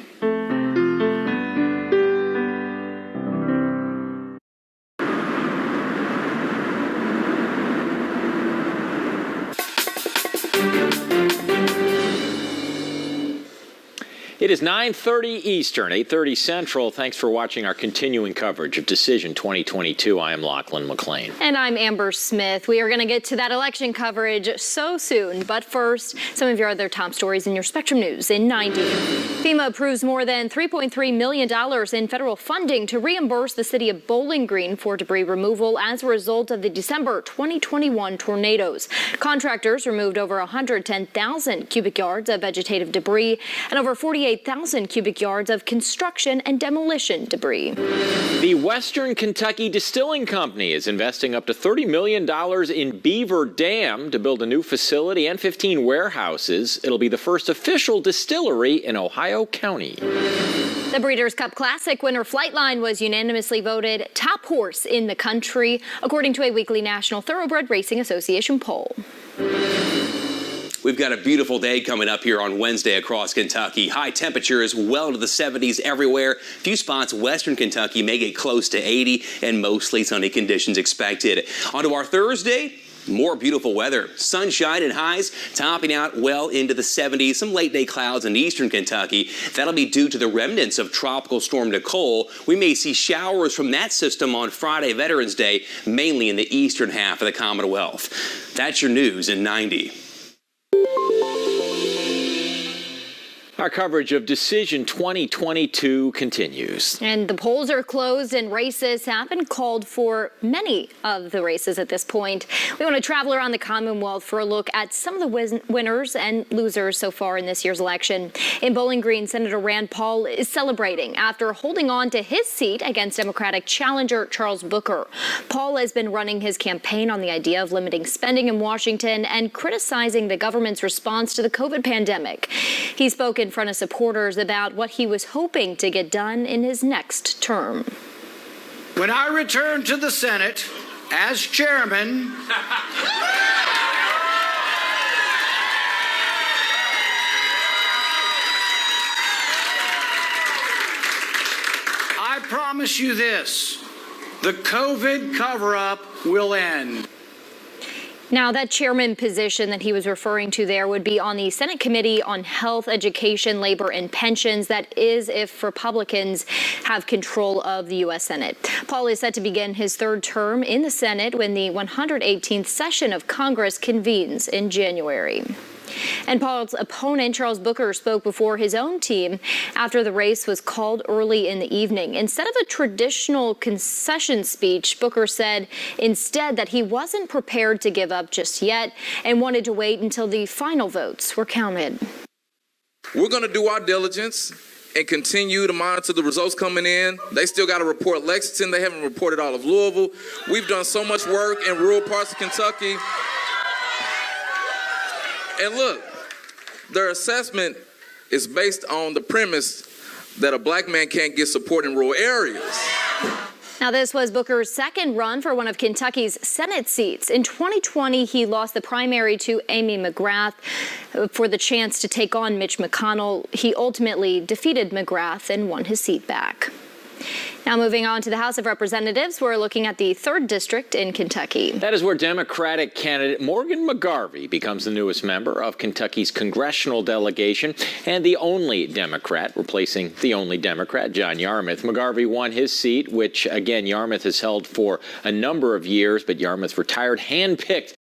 It is 9:30 Eastern, 8:30 Central. Thanks for watching our continuing coverage of Decision 2022. I am Lachlan McLean. And I'm Amber Smith. We are going to get to that election coverage so soon. But first, some of your other top stories in your Spectrum News in 90. FEMA approves more than $3.3 million in federal funding to reimburse the city of Bowling Green for debris removal as a result of the December 2021 tornadoes. Contractors removed over 110,000 cubic yards of vegetative debris and over 48,000 cubic yards of construction and demolition debris. The Western Kentucky Distilling Company is investing up to $30 million in Beaver Dam to build a new facility and 15 warehouses. It'll be the first official distillery in Ohio County. The Breeders' Cup Classic winner Flightline was unanimously voted top horse in the country, according to a weekly National Thoroughbred Racing Association poll. We've got a beautiful day coming up here on Wednesday across Kentucky. High temperatures well into the 70s everywhere. Few spots western Kentucky may get close to 80 and mostly sunny conditions expected. On to our Thursday. More beautiful weather, sunshine and highs topping out well into the 70s. Some late day clouds in eastern Kentucky. That'll be due to the remnants of Tropical Storm Nicole. We may see showers from that system on Friday, Veterans Day, mainly in the eastern half of the Commonwealth. That's your news in 90. Our coverage of Decision 2022 continues. And the polls are closed and races have been called for many of the races at this point. We want to travel around the Commonwealth for a look at some of the winners and losers so far in this year's election. In Bowling Green, Senator Rand Paul is celebrating after holding on to his seat against Democratic challenger Charles Booker. Paul has been running his campaign on the idea of limiting spending in Washington and criticizing the government's response to the COVID pandemic. He spoke in front of supporters about what he was hoping to get done in his next term. When I return to the Senate as chairman, I promise you this, the COVID cover-up will end. Now, that chairman position that he was referring to there would be on the Senate Committee on Health, Education, Labor, and Pensions. That is if Republicans have control of the U.S. Senate. Paul is set to begin his third term in the Senate when the 118th session of Congress convenes in January. And Paul's opponent, Charles Booker, spoke before his own team after the race was called early in the evening. Instead of a traditional concession speech, Booker said instead that he wasn't prepared to give up just yet and wanted to wait until the final votes were counted. We're going to do our diligence and continue to monitor the results coming in. They still got to report Lexington. They haven't reported all of Louisville. We've done so much work in rural parts of Kentucky. And look, their assessment is based on the premise that a black man can't get support in rural areas. Now, this was Booker's second run for one of Kentucky's Senate seats. In 2020, he lost the primary to Amy McGrath for the chance to take on Mitch McConnell. He ultimately defeated McGrath and won his seat back. Now moving on to the House of Representatives, we're looking at the 3rd District in Kentucky. That is where Democratic candidate Morgan McGarvey becomes the newest member of Kentucky's congressional delegation and the only Democrat, replacing the only Democrat, John Yarmuth. McGarvey won his seat, which, again, Yarmuth has held for a number of years, but Yarmuth retired handpicked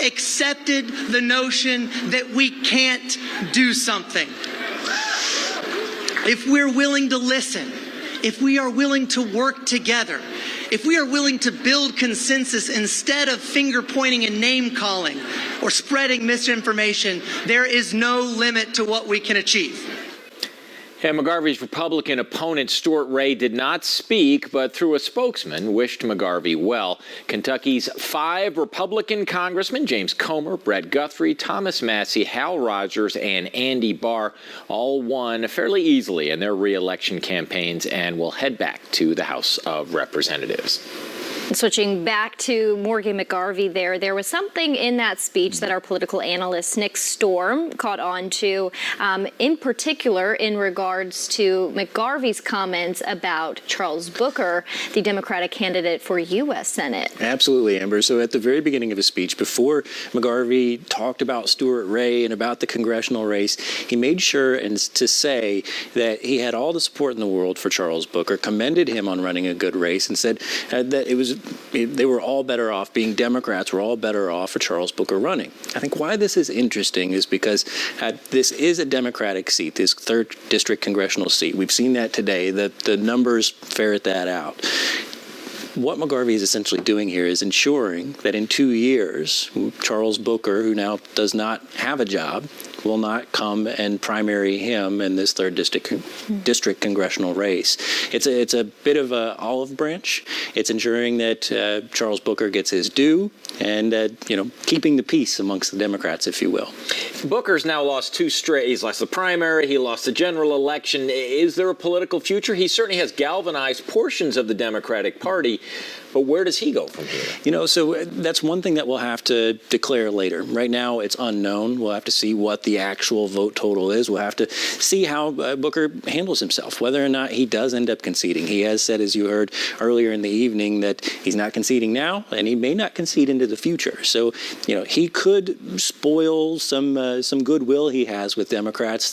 accepted the notion that we can't do something. If we're willing to listen, if we are willing to work together, if we are willing to build consensus instead of finger pointing and name calling or spreading misinformation, there is no limit to what we can achieve. And McGarvey's Republican opponent, Stuart Ray, did not speak, but through a spokesman wished McGarvey well. Kentucky's 5 Republican congressmen, James Comer, Brett Guthrie, Thomas Massie, Hal Rogers, and Andy Barr, all won fairly easily in their re-election campaigns and will head back to the House of Representatives. Switching back to Morgan McGarvey there was something in that speech that our political analyst Nick Storm caught on to, in particular in regards to McGarvey's comments about Charles Booker, the Democratic candidate for U.S. Senate. Absolutely, Amber. So at the very beginning of his speech, before McGarvey talked about Stuart Ray and about the congressional race, he made sure to say that he had all the support in the world for Charles Booker, commended him on running a good race, and said that they were all better off, being Democrats were all better off for Charles Booker running. I think why this is interesting is because this is a Democratic seat, this 3rd District congressional seat. We've seen that today, that the numbers ferret that out. What McGarvey is essentially doing here is ensuring that in 2 years, Charles Booker, who now does not have a job, will not come and primary him in this 3rd district congressional race. It's a bit of an olive branch. It's ensuring that Charles Booker gets his due and keeping the peace amongst the Democrats, if you will. Booker's now lost 2 straight. He's lost the primary. He lost the general election. Is there a political future? He certainly has galvanized portions of the Democratic Party. party. But where does he go from here? You know, so that's one thing that we'll have to declare later. Right now, it's unknown. We'll have to see what the actual vote total is. We'll have to see how Booker handles himself, whether or not he does end up conceding. He has said, as you heard earlier in the evening, that he's not conceding now, and he may not concede into the future. So, you know, he could spoil some goodwill he has with Democrats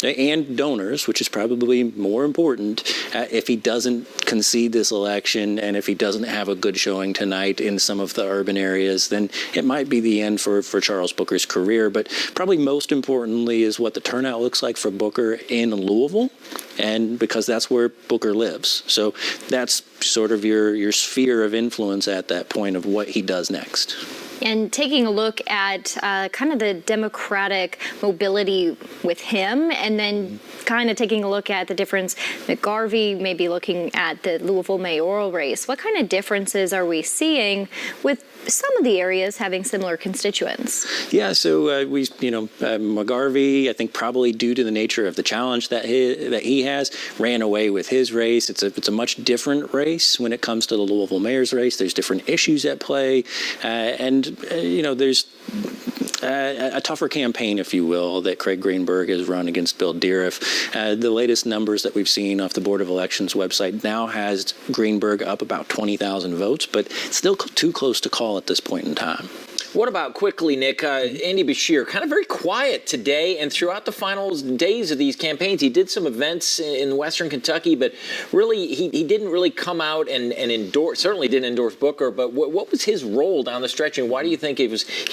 and donors, which is probably more important, if he doesn't concede this election and if he doesn't have a good showing tonight in some of the urban areas, then it might be the end for Charles Booker's career. But probably most importantly is what the turnout looks like for Booker in Louisville, and because that's where Booker lives. So that's sort of your sphere of influence at that point of what he does next. And taking a look at kind of the Democratic mobility with him, and then kind of taking a look at the difference, McGarvey may be looking at the Louisville mayoral race. What kind of differences are we seeing with some of the areas having similar constituents? Yeah, so McGarvey, I think probably due to the nature of the challenge that he has, ran away with his race. It's a much different race when it comes to the Louisville mayor's race. There's different issues at play, there's a tougher campaign, if you will, that Craig Greenberg has run against Bill Deariff. The latest numbers that we've seen off the Board of Elections website now has Greenberg up about 20,000 votes, but still too close to call at this point in time. What about quickly, Nick, Andy Beshear, kind of very quiet today and throughout the final days of these campaigns. He did some events in Western Kentucky, but really he didn't really come out and endorse, certainly didn't endorse Booker, but what was his role down the stretch, and why do you think he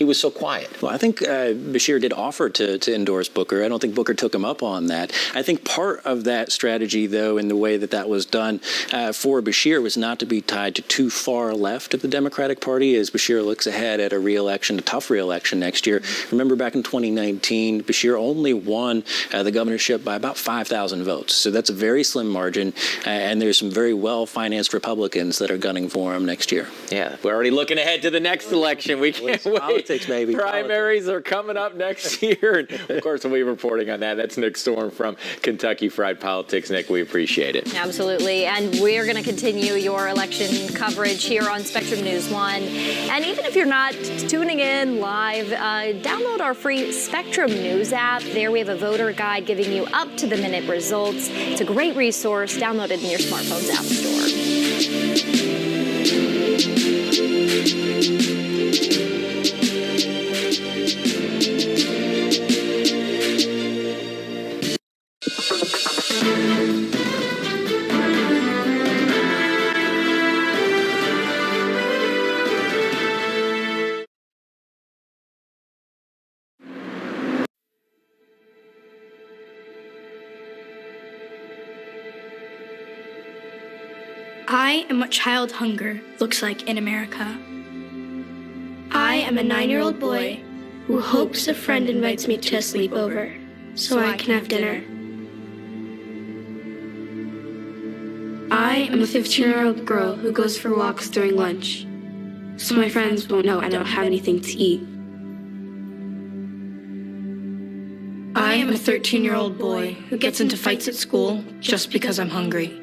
was so quiet? Well, I think Beshear did offer to endorse Booker. I don't think Booker took him up on that. I think part of that strategy, though, in the way that was done for Beshear was not to be tied to too far left of the Democratic Party as Beshear looks ahead at a tough re-election next year. Remember back in 2019, Beshear only won the governorship by about 5,000 votes. So that's a very slim margin, and there's some very well-financed Republicans that are gunning for him next year. Yeah, we're already looking ahead to the next election. We can't wait. Politics, baby. Primaries are coming up next year. And of course, we'll be reporting on that. That's Nick Storm from Kentucky Fried Politics. Nick, we appreciate it. Absolutely. And we're going to continue your election coverage here on Spectrum News 1. And even if you're not tuning in live, download our free Spectrum News app. There we have a voter guide giving you up-to-the-minute results. It's a great resource. Download it in your smartphone's app store. I am what child hunger looks like in America. I am a 9-year-old boy who hopes a friend invites me to a sleepover so I can have dinner. I am a 15-year-old girl who goes for walks during lunch so my friends won't know I don't have anything to eat. I am a 13-year-old boy who gets into fights at school just because I'm hungry.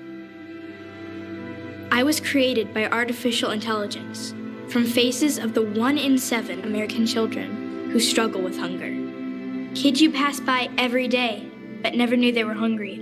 I was created by artificial intelligence from faces of the 1 in 7 American children who struggle with hunger. Kids you pass by every day but never knew they were hungry.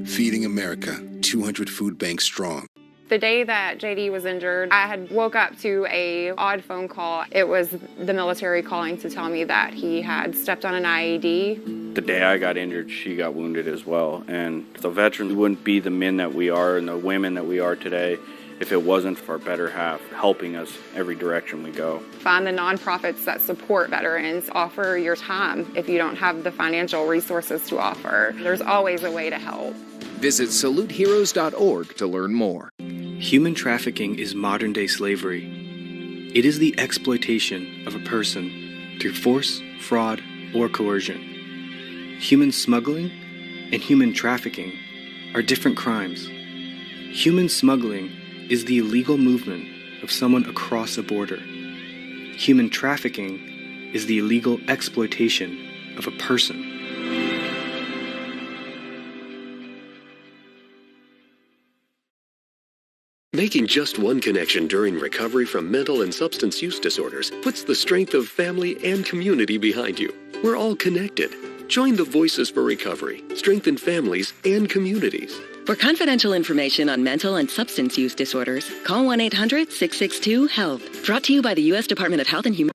Feeding America, 200 food banks strong. The day that JD was injured, I had woke up to an odd phone call. It was the military calling to tell me that he had stepped on an IED. The day I got injured, she got wounded as well. And the veterans wouldn't be the men that we are and the women that we are today if it wasn't for our better half helping us every direction we go. Find the nonprofits that support veterans. Offer your time if you don't have the financial resources to offer. There's always a way to help. Visit SaluteHeroes.org to learn more. Human trafficking is modern-day slavery. It is the exploitation of a person through force, fraud, or coercion. Human smuggling and human trafficking are different crimes. Human smuggling is the illegal movement of someone across a border. Human trafficking is the illegal exploitation of a person. Making just one connection during recovery from mental and substance use disorders puts the strength of family and community behind you. We're all connected. Join the Voices for Recovery. Strengthen families and communities. For confidential information on mental and substance use disorders, call 1-800-662-HELP. Brought to you by the U.S. Department of Health and Human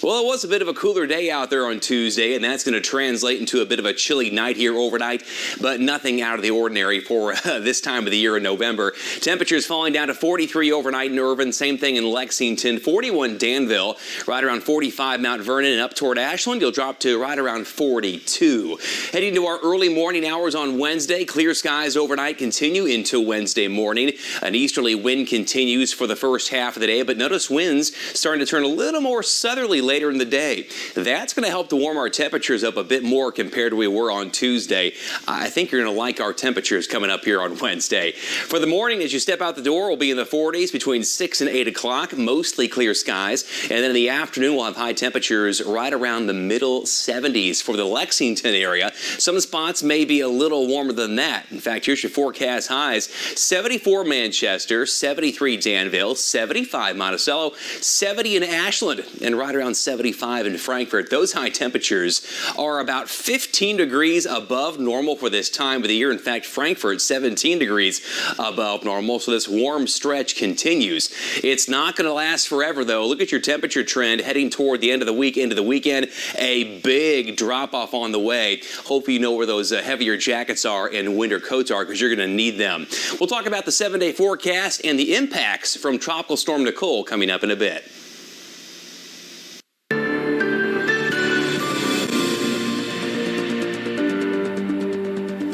Well, it was a bit of a cooler day out there on Tuesday, and that's going to translate into a bit of a chilly night here overnight, but nothing out of the ordinary for this time of the year in November. Temperatures falling down to 43 overnight in Irvine, same thing in Lexington, 41 Danville, right around 45 Mount Vernon, and up toward Ashland, you'll drop to right around 42. Heading to our early morning hours on Wednesday, clear skies overnight continue into Wednesday morning. An easterly wind continues for the first half of the day, but notice winds starting to turn a little more southerly later in the day. That's going to help to warm our temperatures up a bit more compared to where we were on Tuesday. I think you're going to like our temperatures coming up here on Wednesday. For the morning, as you step out the door, we'll be in the 40s between 6 and 8 o'clock, mostly clear skies. And then in the afternoon, we'll have high temperatures right around the middle 70s for the Lexington area. Some spots may be a little warmer than that. In fact, here's your forecast highs. 74 Manchester, 73 Danville, 75 Monticello, 70 in Ashland, and right around 75 in Frankfort. Those high temperatures are about 15 degrees above normal for this time of the year. In fact, Frankfort 17 degrees above normal, so this warm stretch continues. It's not going to last forever, though. Look at your temperature trend heading toward the end of the week, into the weekend. A big drop-off on the way. Hope you know where those heavier jackets are and winter coats are, because you're going to need them. We'll talk about the 7-day forecast and the impacts from Tropical Storm Nicole coming up in a bit.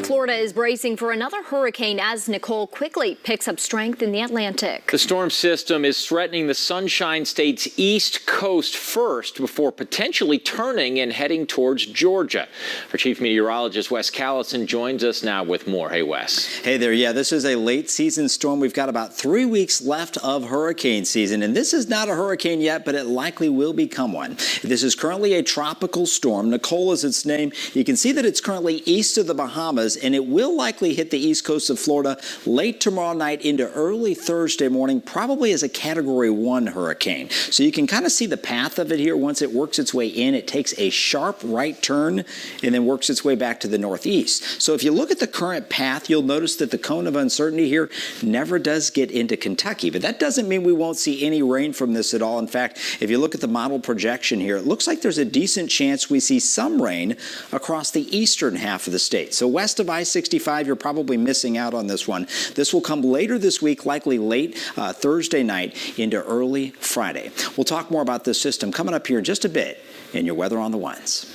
Florida is bracing for another hurricane as Nicole quickly picks up strength in the Atlantic. The storm system is threatening the Sunshine State's east coast first before potentially turning and heading towards Georgia. Our chief meteorologist, Wes Callison, joins us now with more. Hey, Wes. Hey there. Yeah, this is a late season storm. We've got about 3 weeks left of hurricane season, and this is not a hurricane yet, but it likely will become one. This is currently a tropical storm. Nicole is its name. You can see that it's currently east of the Bahamas, and it will likely hit the east coast of Florida late tomorrow night into early Thursday morning, probably as a Category 1 hurricane. So you can kind of see the path of it here. Once it works its way in, it takes a sharp right turn and then works its way back to the northeast. So if you look at the current path, you'll notice that the cone of uncertainty here never does get into Kentucky. But that doesn't mean we won't see any rain from this at all. In fact, if you look at the model projection here, it looks like there's a decent chance we see some rain across the eastern half of the state. So west of I-65, you're probably missing out on this one. This will come later this week, likely late Thursday night into early Friday. We'll talk more about this system coming up here in just a bit in your Weather on the Ones.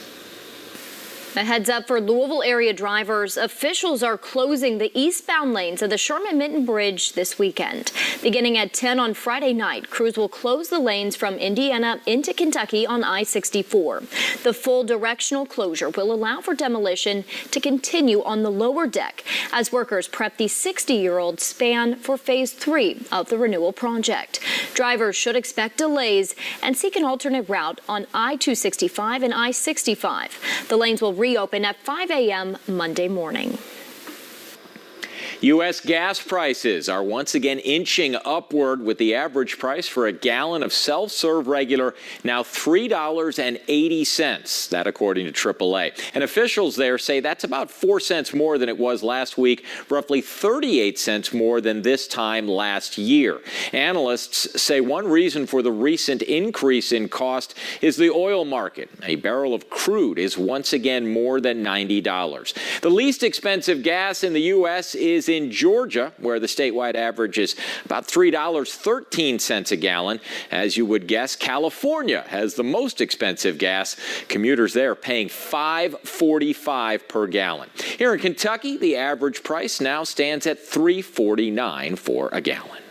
A heads up for Louisville area drivers. Officials are closing the eastbound lanes of the Sherman-Minton Bridge this weekend. Beginning at 10 on Friday night, crews will close the lanes from Indiana into Kentucky on I-64. The full directional closure will allow for demolition to continue on the lower deck as workers prep the 60-year-old span for Phase 3 of the renewal project. Drivers should expect delays and seek an alternate route on I-265 and I-65. The lanes will reopen at 5 a.m. Monday morning. U.S. gas prices are once again inching upward, with the average price for a gallon of self-serve regular now $3.80. That according to AAA. And officials there say that's about 4 cents more than it was last week, roughly 38 cents more than this time last year. Analysts say one reason for the recent increase in cost is the oil market. A barrel of crude is once again more than $90. The least expensive gas in the U.S. is in Georgia, where the statewide average is about $3.13 a gallon. As you would guess, California has the most expensive gas. Commuters there paying $5.45 per gallon. Here in Kentucky, the average price now stands at $3.49 for a gallon.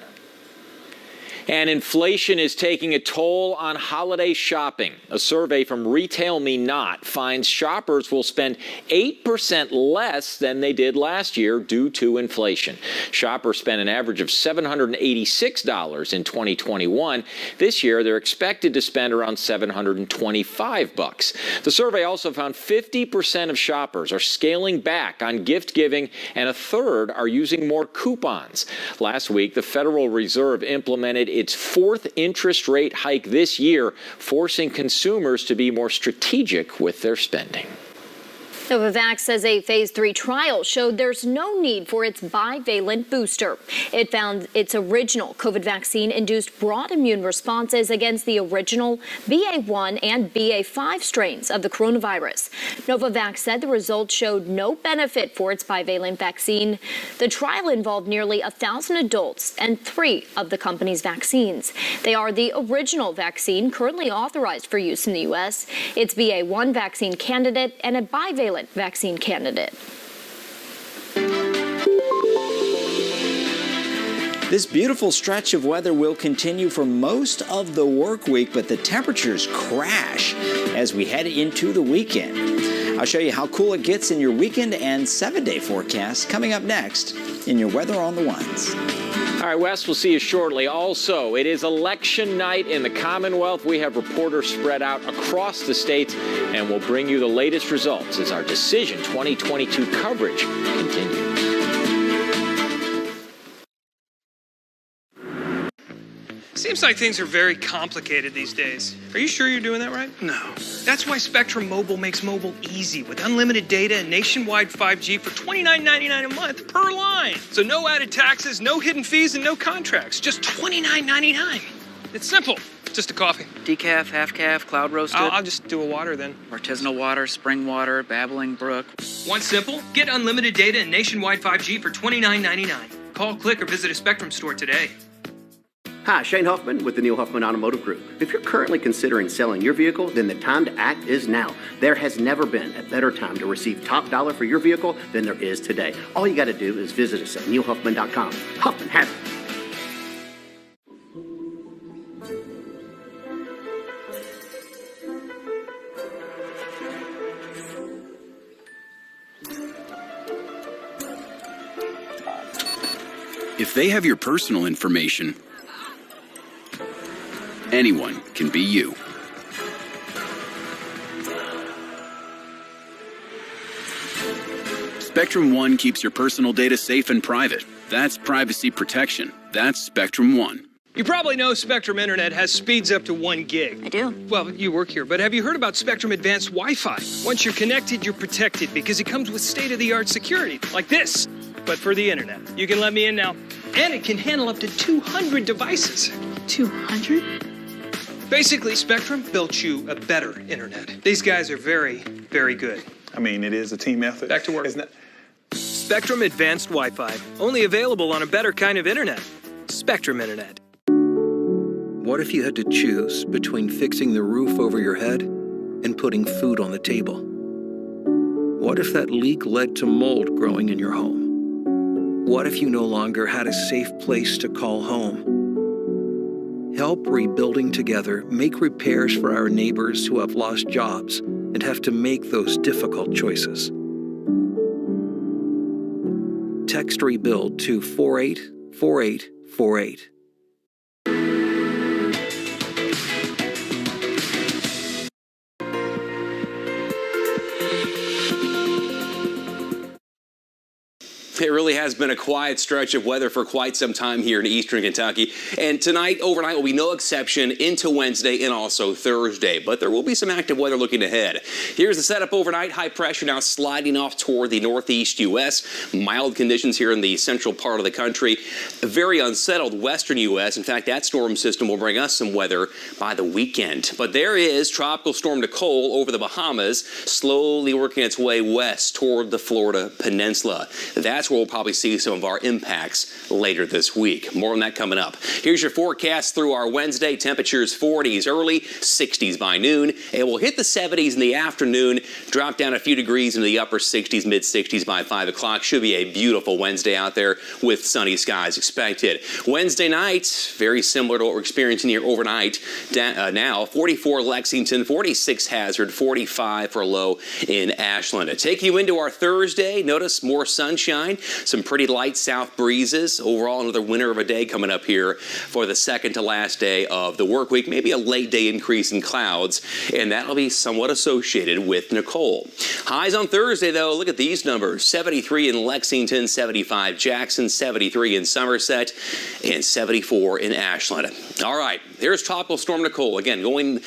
And inflation is taking a toll on holiday shopping. A survey from Retail Me Not finds shoppers will spend 8% less than they did last year due to inflation. Shoppers spent an average of $786 in 2021. This year, they're expected to spend around $725. The survey also found 50% of shoppers are scaling back on gift giving, and a third are using more coupons. Last week, the Federal Reserve implemented its fourth interest rate hike this year, forcing consumers to be more strategic with their spending. Novavax says a phase 3 trial showed there's no need for its bivalent booster. It found its original COVID vaccine induced broad immune responses against the original BA1 and BA5 strains of the coronavirus. Novavax said the results showed no benefit for its bivalent vaccine. The trial involved nearly 1,000 adults and 3 of the company's vaccines. They are the original vaccine currently authorized for use in the U.S., its BA1 vaccine candidate, and a bivalent vaccine candidate. This beautiful stretch of weather will continue for most of the work week, but the temperatures crash as we head into the weekend. I'll show you how cool it gets in your weekend and 7-day forecast coming up next in your Weather on the Ones. All right, Wes, we'll see you shortly. Also, it is election night in the Commonwealth. We have reporters spread out across the states, and we'll bring you the latest results as our Decision 2022 coverage continues. Seems like things are very complicated these days. Are you sure you're doing that right? No. That's why Spectrum Mobile makes mobile easy with unlimited data and nationwide 5G for $29.99 a month per line. So no added taxes, no hidden fees, and no contracts. Just $29.99. It's simple. Just a coffee. Decaf, half calf, cloud roasted. I'll just do a water then. Artisanal water, spring water, babbling brook. Want simple? Get unlimited data and nationwide 5G for $29.99. Call, click, or visit a Spectrum store today. Hi, Shane Huffman with the Neil Huffman Automotive Group. If you're currently considering selling your vehicle, then the time to act is now. There has never been a better time to receive top dollar for your vehicle than there is today. All you got to do is visit us at neilhuffman.com. Huffman has it. If they have your personal information, anyone can be you. Spectrum One keeps your personal data safe and private. That's privacy protection. That's Spectrum One. You probably know Spectrum Internet has speeds up to 1 gig. I do. Well, you work here, but have you heard about Spectrum Advanced Wi-Fi? Once you're connected, you're protected because it comes with state-of-the-art security, like this, but for the internet. You can let me in now. And it can handle up to 200 devices. 200? Basically, Spectrum built you a better internet. These guys are very, very good. I mean, it is a team effort. Back to work. Spectrum Advanced Wi-Fi. Only available on a better kind of internet. Spectrum Internet. What if you had to choose between fixing the roof over your head and putting food on the table? What if that leak led to mold growing in your home? What if you no longer had a safe place to call home? Help Rebuilding Together make repairs for our neighbors who have lost jobs and have to make those difficult choices. Text REBUILD to 484848. It really has been a quiet stretch of weather for quite some time here in eastern Kentucky. And tonight, overnight, will be no exception into Wednesday and also Thursday. But there will be some active weather looking ahead. Here's the setup overnight. High pressure now sliding off toward the northeast U.S. Mild conditions here in the central part of the country. A very unsettled western U.S. In fact, that storm system will bring us some weather by the weekend. But there is Tropical Storm Nicole over the Bahamas, slowly working its way west toward the Florida Peninsula. That's where we'll probably see some of our impacts later this week. More on that coming up. Here's your forecast through our Wednesday. Temperatures 40s early, 60s by noon, and we'll hit the 70s in the afternoon, drop down a few degrees into the upper 60s, mid 60s by 5 o'clock. Should be a beautiful Wednesday out there with sunny skies expected. Wednesday night, very similar to what we're experiencing here overnight. Now, 44 Lexington, 46 Hazard, 45 for a low in Ashland. To take you into our Thursday, notice more sunshine, some pretty light south breezes. Overall, another winter of a day coming up here for the second to last day of the work week. Maybe a late day increase in clouds, and that'll be somewhat associated with Nicole. Highs on Thursday, though, look at these numbers. 73 in Lexington, 75 Jackson, 73 in Somerset, and 74 in Ashland. All right, there's Tropical Storm Nicole. Again, moving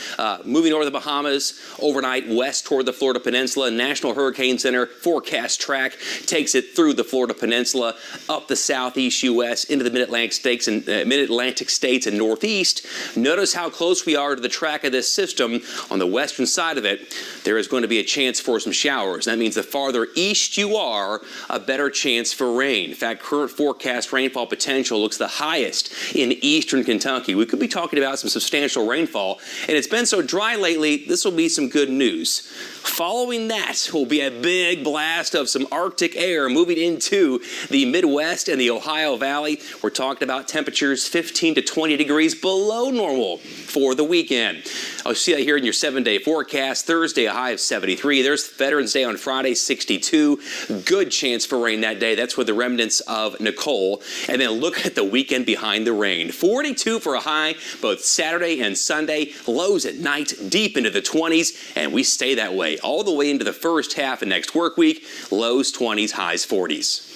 over the Bahamas overnight west toward the Florida Peninsula. National Hurricane Center forecast track takes it through the Florida Peninsula, up the southeast U.S. into the mid-Atlantic states and northeast. Notice how close we are to the track of this system. On the western side of it, there is going to be a chance for some showers. That means the farther east you are, a better chance for rain. In fact, current forecast rainfall potential looks the highest in eastern Kentucky. We could be talking about some substantial rainfall, and it's been so dry lately, this will be some good news. Following that will be a big blast of some Arctic air moving into the Midwest and the Ohio Valley. We're talking about temperatures 15 to 20 degrees below normal for the weekend. I'll see that here in your 7-day forecast. Thursday, a high of 73. There's Veterans Day on Friday, 62. Good chance for rain that day. That's with the remnants of Nicole. And then look at the weekend behind the rain. 42 for a high, both Saturday and Sunday. Lows at night, deep into the 20s, and we stay that way all the way into the first half of next work week. Lows 20s, highs 40s.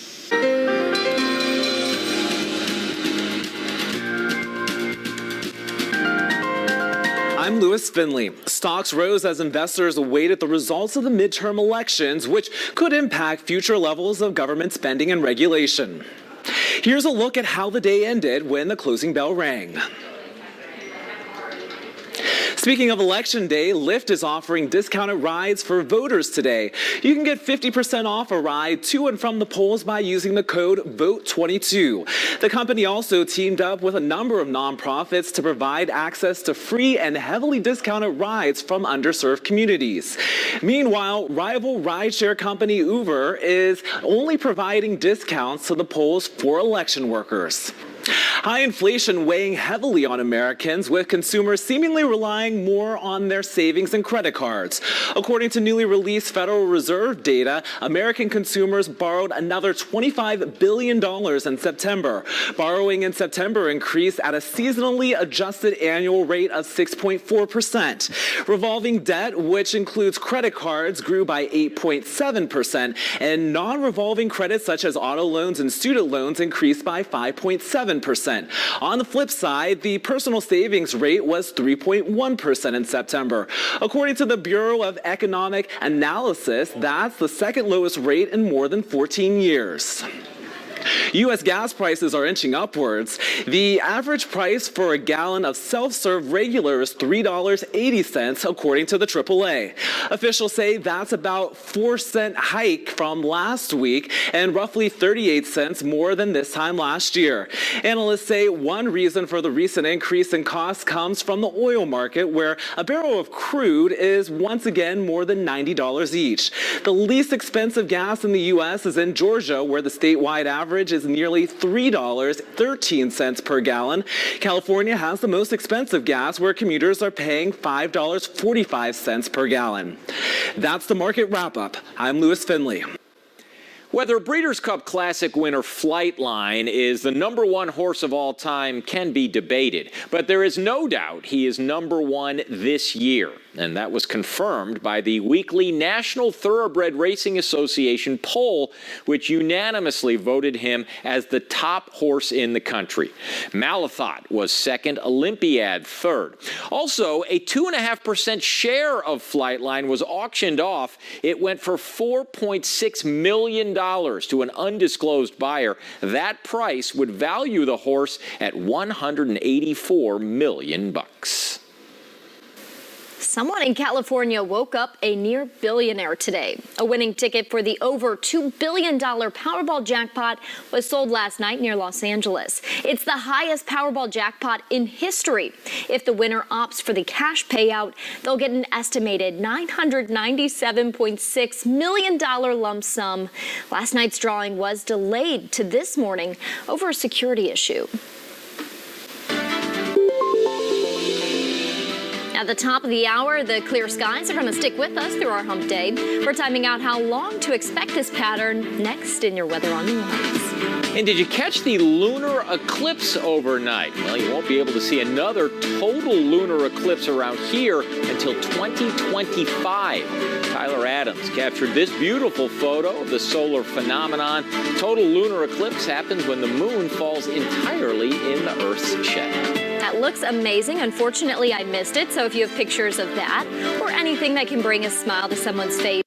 I'm Lewis Finley. Stocks rose as investors awaited the results of the midterm elections, which could impact future levels of government spending and regulation. Here's a look at how the day ended when the closing bell rang. Speaking of Election Day, Lyft is offering discounted rides for voters today. You can get 50% off a ride to and from the polls by using the code VOTE22. The company also teamed up with a number of nonprofits to provide access to free and heavily discounted rides from underserved communities. Meanwhile, rival rideshare company Uber is only providing discounts to the polls for election workers. High inflation weighing heavily on Americans, with consumers seemingly relying more on their savings and credit cards. According to newly released Federal Reserve data, American consumers borrowed another $25 billion in September. Borrowing in September increased at a seasonally adjusted annual rate of 6.4%. Revolving debt, which includes credit cards, grew by 8.7%, and non-revolving credits such as auto loans and student loans increased by 5.7%. On the flip side, the personal savings rate was 3.1% in September. According to the Bureau of Economic Analysis, that's the second lowest rate in more than 14 years. U.S. gas prices are inching upwards. The average price for a gallon of self-serve regular is $3.80, according to the AAA. Officials say that's about 4-cent hike from last week and roughly 38 cents more than this time last year. Analysts say one reason for the recent increase in costs comes from the oil market, where a barrel of crude is once again more than $90 each. The least expensive gas in the U.S. is in Georgia, where the statewide average is nearly $3.13 per gallon. California has the most expensive gas, where commuters are paying $5.45 per gallon. That's the market wrap-up. I'm Lewis Finley. Whether Breeders' Cup Classic winner Flightline is the #1 horse of all time can be debated, but there is no doubt he is #1 this year. And that was confirmed by the weekly National Thoroughbred Racing Association poll, which unanimously voted him as the top horse in the country. Malathaat was second, Olympiad third. Also, a 2.5% share of Flightline was auctioned off. It went for $4.6 million to an undisclosed buyer. That price would value the horse at $184 million. Someone in California woke up a near billionaire today. A winning ticket for the over $2 billion Powerball jackpot was sold last night near Los Angeles. It's the highest Powerball jackpot in history. If the winner opts for the cash payout, they'll get an estimated $997.6 million lump sum. Last night's drawing was delayed to this morning over a security issue. At the top of the hour, the clear skies are going to stick with us through our hump day. We're timing out how long to expect this pattern next in your Weather on New Orleans. And did you catch the lunar eclipse overnight? Well, you won't be able to see another total lunar eclipse around here until 2025. Tyler Adams captured this beautiful photo of the solar phenomenon. Total lunar eclipse happens when the moon falls entirely in the Earth's shadow. That looks amazing. Unfortunately, I missed it. So if you have pictures of that or anything that can bring a smile to someone's face,